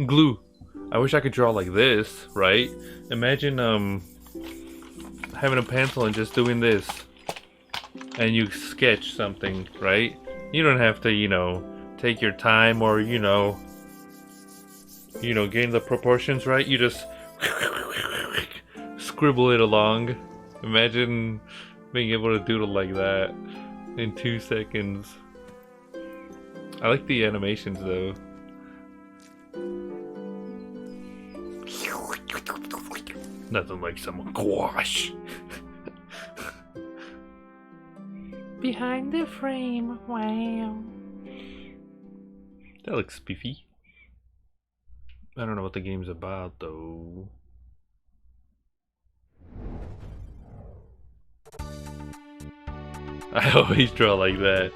Glue. I wish I could draw like this, right? Imagine having a pencil and just doing this, and you sketch something, right? You don't have to, you know, take your time or, you know, gain the proportions right. You just scribble it along. Imagine being able to doodle like that in 2 seconds. I like the animations though. Nothing like some gouache. Behind the frame, wow. That looks spiffy. I don't know what the game's about though. I always draw like that.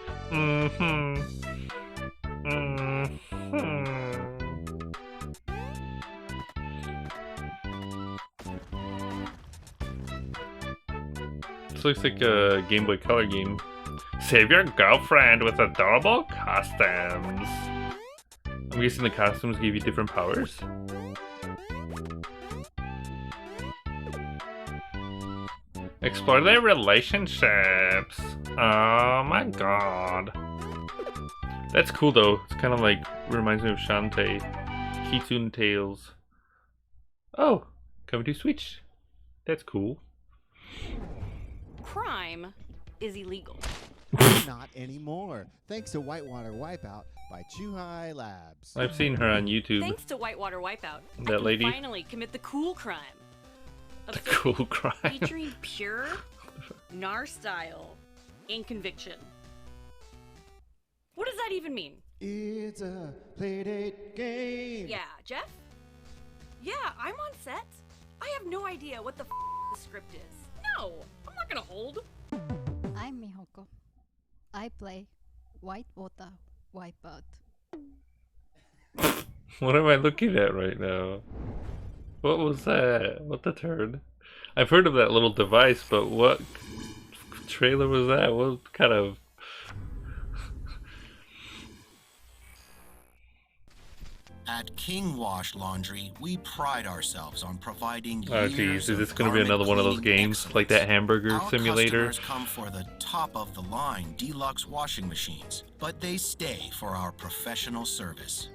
This looks like a Game Boy Color game. Save your girlfriend with adorable costumes. I'm guessing the costumes give you different powers. Explore their relationships. Oh my god. That's cool though. It's kind of like, reminds me of Shantae. Kitsune Tales. Oh, coming to Switch. That's cool. Crime is illegal. Not anymore. Thanks to Whitewater Wipeout by Chuhai Labs. I've seen her on YouTube. Thanks to Whitewater Wipeout, That I can lady? finally commit the cool crime. The cool crime. Featuring pure NAR style in conviction. What does that even mean? It's a playdate game. Yeah, Jeff? Yeah, I'm on set. I have no idea what the script is. No, I'm not gonna hold. I'm Mihoko. I play Whitewater Wipeout. What am I looking at right now? What was that? What the turd? I've heard of that little device, but what trailer was that? What kind of... At King Wash Laundry, we pride ourselves on providing Oh geez, is this gonna be another one of those games? Like that hamburger Our simulator? customers come for the top-of-the-line deluxe washing machines, but they stay for our professional service.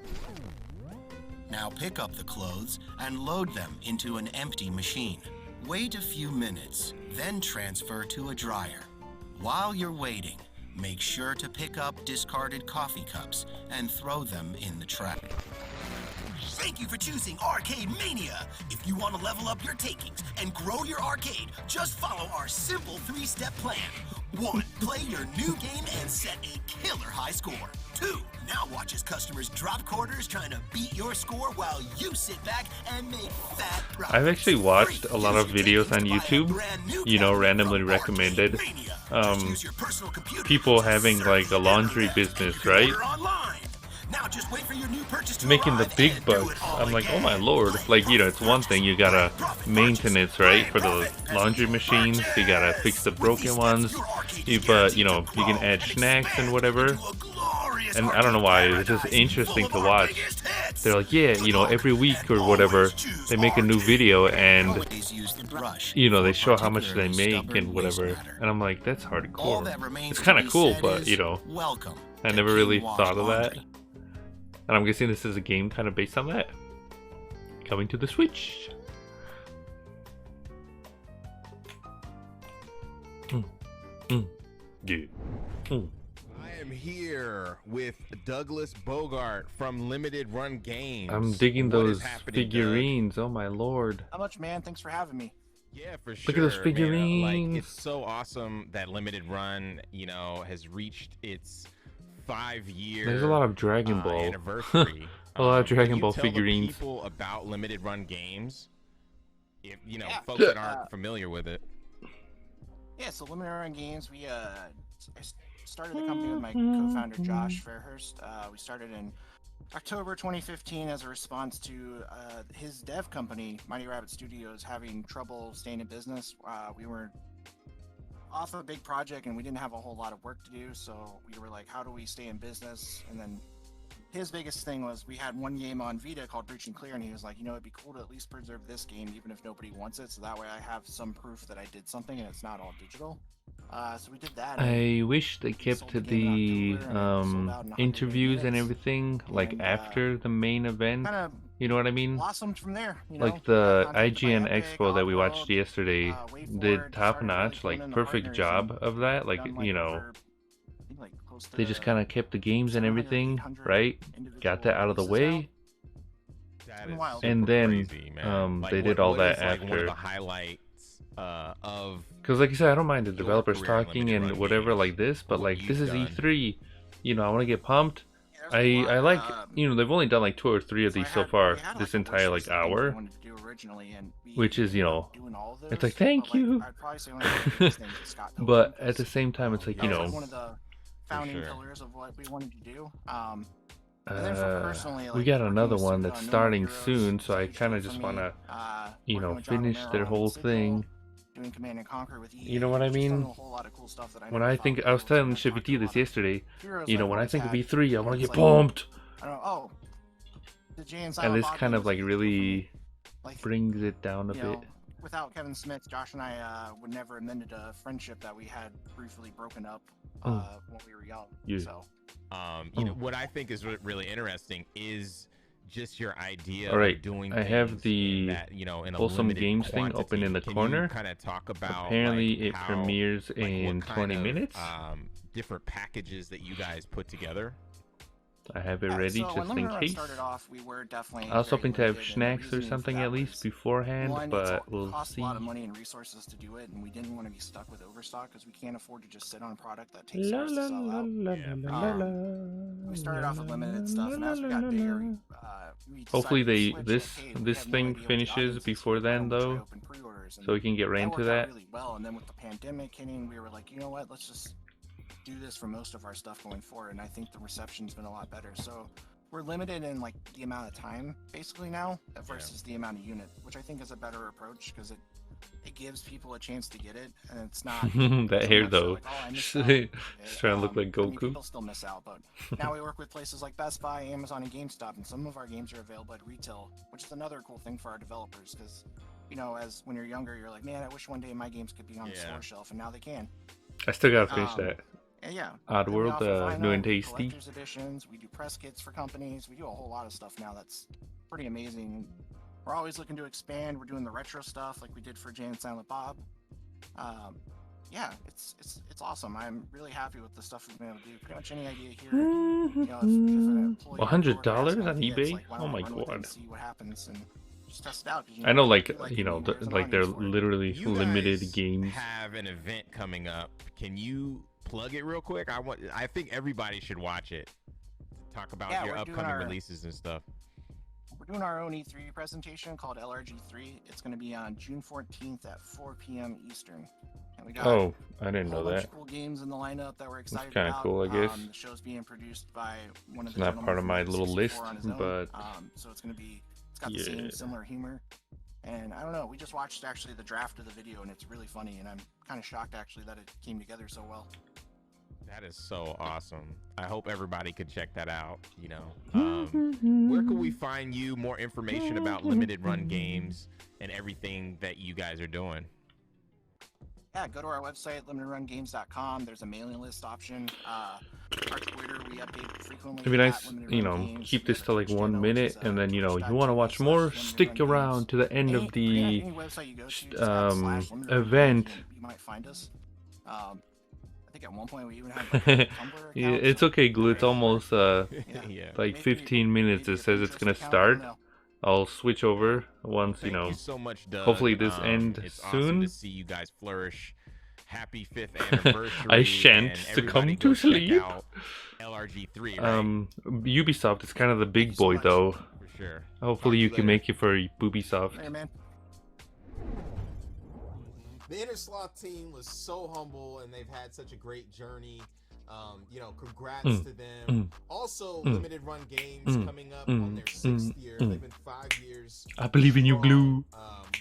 Now pick up the clothes and load them into an empty machine. Wait a few minutes, then transfer to a dryer. While you're waiting, make sure to pick up discarded coffee cups and throw them in the trash. Thank you for choosing Arcade Mania. If you want to level up your takings and grow your arcade, just follow our simple 3-step plan. 1. Play your new game and set a killer high score. 2. Now watch as customers drop quarters trying to beat your score while you sit back and make fat profits. I've actually watched a lot of videos on YouTube, you know, randomly recommended. People having like a laundry business, right? Now just wait for your new purchase to Making the arrive big and do bucks. it all I'm like, oh my lord. Like, you know, it's one thing, you gotta maintenance, right? For the laundry machines, you gotta fix the broken ones. But, you know, you can add snacks and whatever. And I don't know why, it's just interesting to watch. They're like, yeah, you know, every week or whatever, they make a new video and, you know, they show how much they make and whatever. And I'm like, that's hardcore. It's kind of cool, but, you know, I never really thought of that. And I'm guessing this is a game kind of based on that. Coming to the Switch. Yeah. I am here with Douglas Bogart from Limited Run Games. I'm digging What is those happening, Doug? figurines. Oh my lord. How much, man? Thanks for having me. Yeah, for sure. Look at those man. figurines. Like, it's so awesome that Limited Run, you know, has reached its 5-year. There's a lot of Dragon Ball. Anniversary. A lot of Can Dragon you Ball tell figurines. The people about Limited Run Games, if you know, Yeah. folks that aren't familiar with it. Yeah, so Limited Run Games, I started the company with my co-founder Josh Fairhurst. We started in October 2015 as a response to his dev company, Mighty Rabbit Studios, having trouble staying in business. We were off of a big project and we didn't have a whole lot of work to do, so we were like, how do we stay in business and then his biggest thing was we had one game on Vita called Breach and Clear, and he was like, you know, it'd be cool to at least preserve this game even if nobody wants it, so that way I have some proof that I did something and it's not all digital. So we did that. I wish they kept the interviews and everything like after the main event. You know what I mean? Blossomed from there. You like the IGN Expo that we watched yesterday did top notch, like perfect job of that. Like, you know, they just kind of kept the games and everything, right? Got that out of the way. And then they did all that after. One of the highlights of, because like you said, I don't mind the developers talking and whatever like this, but like this is E3, you know, I want to get pumped. I like, you know, they've only done like 2 or 3 of these so far this entire like hour, which is, you know, it's like thank you. But at the same time, it's like, you know, one of the founding pillars of what we wanted to do. We got another one that's starting soon, so I kind of just want to, you know, finish their whole thing. Doing Command and Conquer with EA. You know what I mean? When I think, I was telling Shivity this yesterday, you know, when I think of E3, I want to get pumped. And this kind of like really brings it down a bit. Without Kevin Smith, Josh and I would never have mended a friendship that we had briefly broken up when we were young. Yeah. So, you know, what I think is really interesting is just your idea all right, of doing I have things the that, you know, in a Wholesome limited Games thing quantity. open in the Can corner. You kind of talk about apparently like, it how, premieres like, in what 20 kind minutes. of, different packages that you guys put together. I have it ready so just in case. Off, we were definitely I was hoping to have snacks or something at least beforehand, but we'll cost see. a lot of money and resources to do it, and we didn't want to be stuck with overstock because we can't afford to just sit on a product that takes years to sell out. We started off with limited stuff, and as we got bigger, we hopefully decided to this switch. this thing finishes before then though, so we can get right into that. Really well, and then with the pandemic hitting, we were like, you know what, let's just do this for most of our stuff going forward, and I think the reception's been a lot better. So we're limited in like the amount of time basically now versus the amount of unit, which I think is a better approach because it gives people a chance to get it, and it's not that hair though. Like, oh, just trying to look like Goku. I mean, people still miss out, but now we work with places like Best Buy, Amazon, and GameStop, and some of our games are available at retail, which is another cool thing for our developers because, you know, as when you're younger, you're like, man, I wish one day my games could be on the store shelf, and now they can. I still gotta finish that. Yeah. Oddworld, New and Tasty. Collector's editions. We do press kits for companies. We do a whole lot of stuff now that's pretty amazing. We're always looking to expand. We're doing the retro stuff like we did for Jay and Silent Bob. Yeah, it's awesome. I'm really happy with the stuff we've been able to do. Pretty much any idea here. You know, if $100 on eBay? Like, oh my god! See what happens and just test it out. I know, like you know, like they're literally You limited guys games. Have an event coming up. Can you plug it real quick? I think everybody should watch it. Talk about your upcoming releases and stuff. We're doing our own E3 presentation called LRG3. It's going to be on June 14th at 4 p.m. Eastern. And we got I didn't know that. Cool games in the lineup that we're excited It's kind of cool, I guess. The show's being produced by one of It's the not part of my little list, but so it's going to be. It's got the same similar humor. And I don't know. We just watched actually the draft of the video, and it's really funny. And I'm kind of shocked actually that it came together so well. That is so awesome. I hope everybody could check that out. You know, where can we find you? More information about limited run games and everything that you guys are doing. Yeah, go to our website, limitedrungames.com. There's a mailing list option. Our Twitter, we update frequently. it'd be nice, you know, keep this to like 1 minute, and then, you know, you want to watch more, stick around to the end of the event. You might find us. I think at one point we even had like, a Tumblr yeah, it's okay, Glue. It's almost like 15 minutes. It says it's gonna start. I'll switch over once, you know. Thank you so much, Doug. Hopefully this ends it's soon. Awesome to see you guys flourish. Happy 5th anniversary. I shan't succumb to sleep. LRG3, right? Ubisoft is kind of the big boy though. For sure. Hopefully you can make it for Ubisoft. Hey, man. The Inner Sloth team was so humble, and they've had such a great journey. You know, congrats to them. Also, Limited Run Games coming up on their 6th year. They've been 5 years. I believe in you, Glue.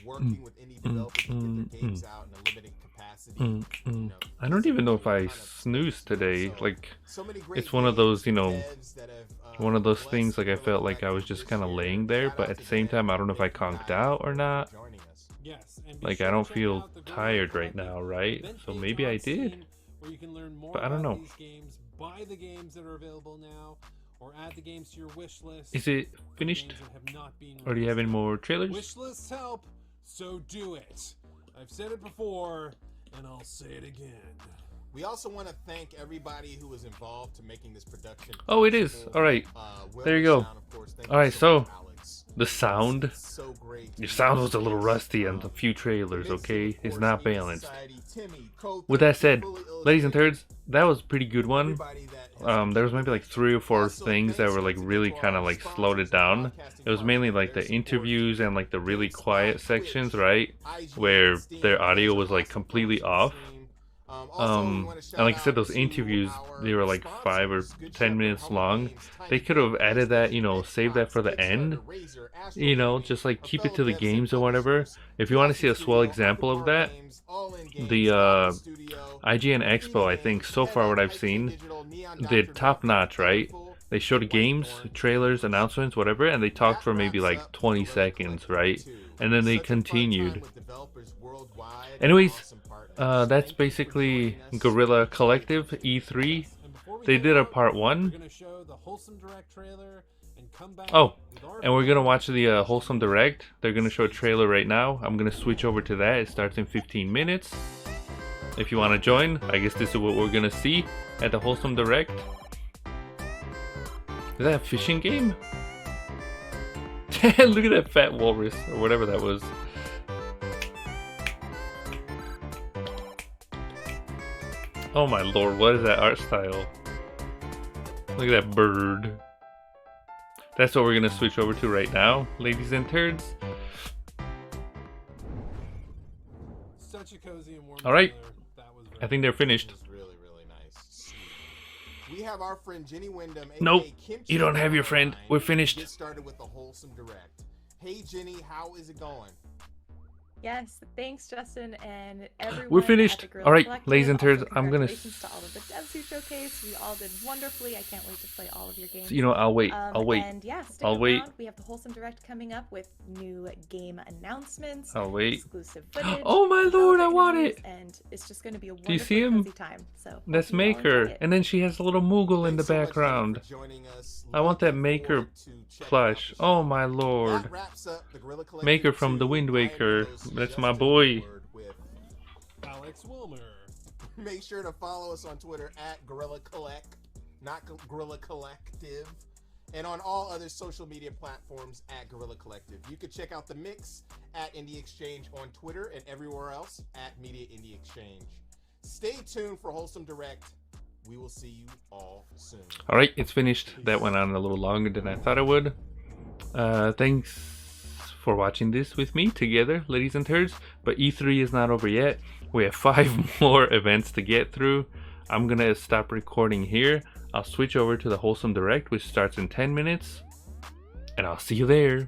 Working with indie developers to get their games out in a limited capacity. capacity. I don't even know if I snoozed today. Like, it's one of those, you know, one of those things, like I felt like I was just kind of laying there, but at the same time, I don't know if I conked out or not. Like, I don't feel tired right now, right? So maybe I did, but I don't know. Buy the games that are available now, or add the games to your wish list. Is it finished? Or do you have any more trailers? Wish lists help, so do it. I've said it before, and I'll say it again. We also want to thank everybody who was involved to making this production. Oh, it is. All right. There you go. All right. So the sound, your sound was a little rusty on a few trailers. Okay, it's not balanced. With that said, ladies and turds, that was a pretty good one. There was maybe like 3 or 4 things that were like really kind of like slowed it down. It was mainly like the interviews and like the really quiet sections, right, where their audio was like completely off. And like I said, those interviews, they were like 5 or 10 minutes long. They could have added that, you know, save that for the end, you know, just like keep it to the games or whatever. If you want to see a swell example of that, the IGN Expo, I think so far what I've seen, did top notch, right? They showed games, trailers, announcements, whatever, and they talked for maybe like 20 seconds, right? And then they continued. Anyways, that's basically Guerrilla Collective E3. They did a part 1. Oh, and we're gonna watch the Wholesome Direct. They're gonna show a trailer right now. I'm gonna switch over to that. It starts in 15 minutes. If you want to join, I guess this is what we're gonna see at the Wholesome Direct. Is that a fishing game? Look at that fat walrus, or whatever that was. Oh my lord, what is that art style? Look at that bird. That's what we're gonna switch over to right now, ladies and turds. Such a cozy and warm. Alright, I think they're finished. Really, really nice. We have our friend Jenny Wyndham. Nope, you don't have your friend. We're finished. Get started with the Wholesome Direct. Hey Jenny, how is it going? Yes, thanks Justin and everyone. We're finished. At the Guerrilla All right, Collective. ladies and turds, Also, I'm gonna. Congratulations to all of the devs who showcased. You all did wonderfully. I can't wait to play all of your games. You know, I'll wait. I'll wait. And yeah, stick I'll around. wait. We have the Wholesome Direct coming up with new game announcements. I'll wait. Exclusive footage. Oh my lord, I want interviews, it. And it's just going to be a Do you see wonderful him? cozy time. So That's hope you all Maker, enjoy it. and then she has a little Moogle in the background. I want that Maker plush. Oh my lord. Maker from the Wind Waker. That's my boy. Alex Wilmer. Make sure to follow us on Twitter at Guerrilla Collect, not Guerrilla Collective, and on all other social media platforms at Guerrilla Collective. You can check out the mix at Indie Exchange on Twitter and everywhere else at Media Indie Exchange. Stay tuned for Wholesome Direct. We will see you all soon. Alright, it's finished. That went on a little longer than I thought it would. Thanks for watching this with me together, ladies and turds. But E3 is not over yet. We have 5 more events to get through. I'm gonna stop recording here. I'll switch over to the Wholesome Direct, which starts in 10 minutes. And I'll see you there.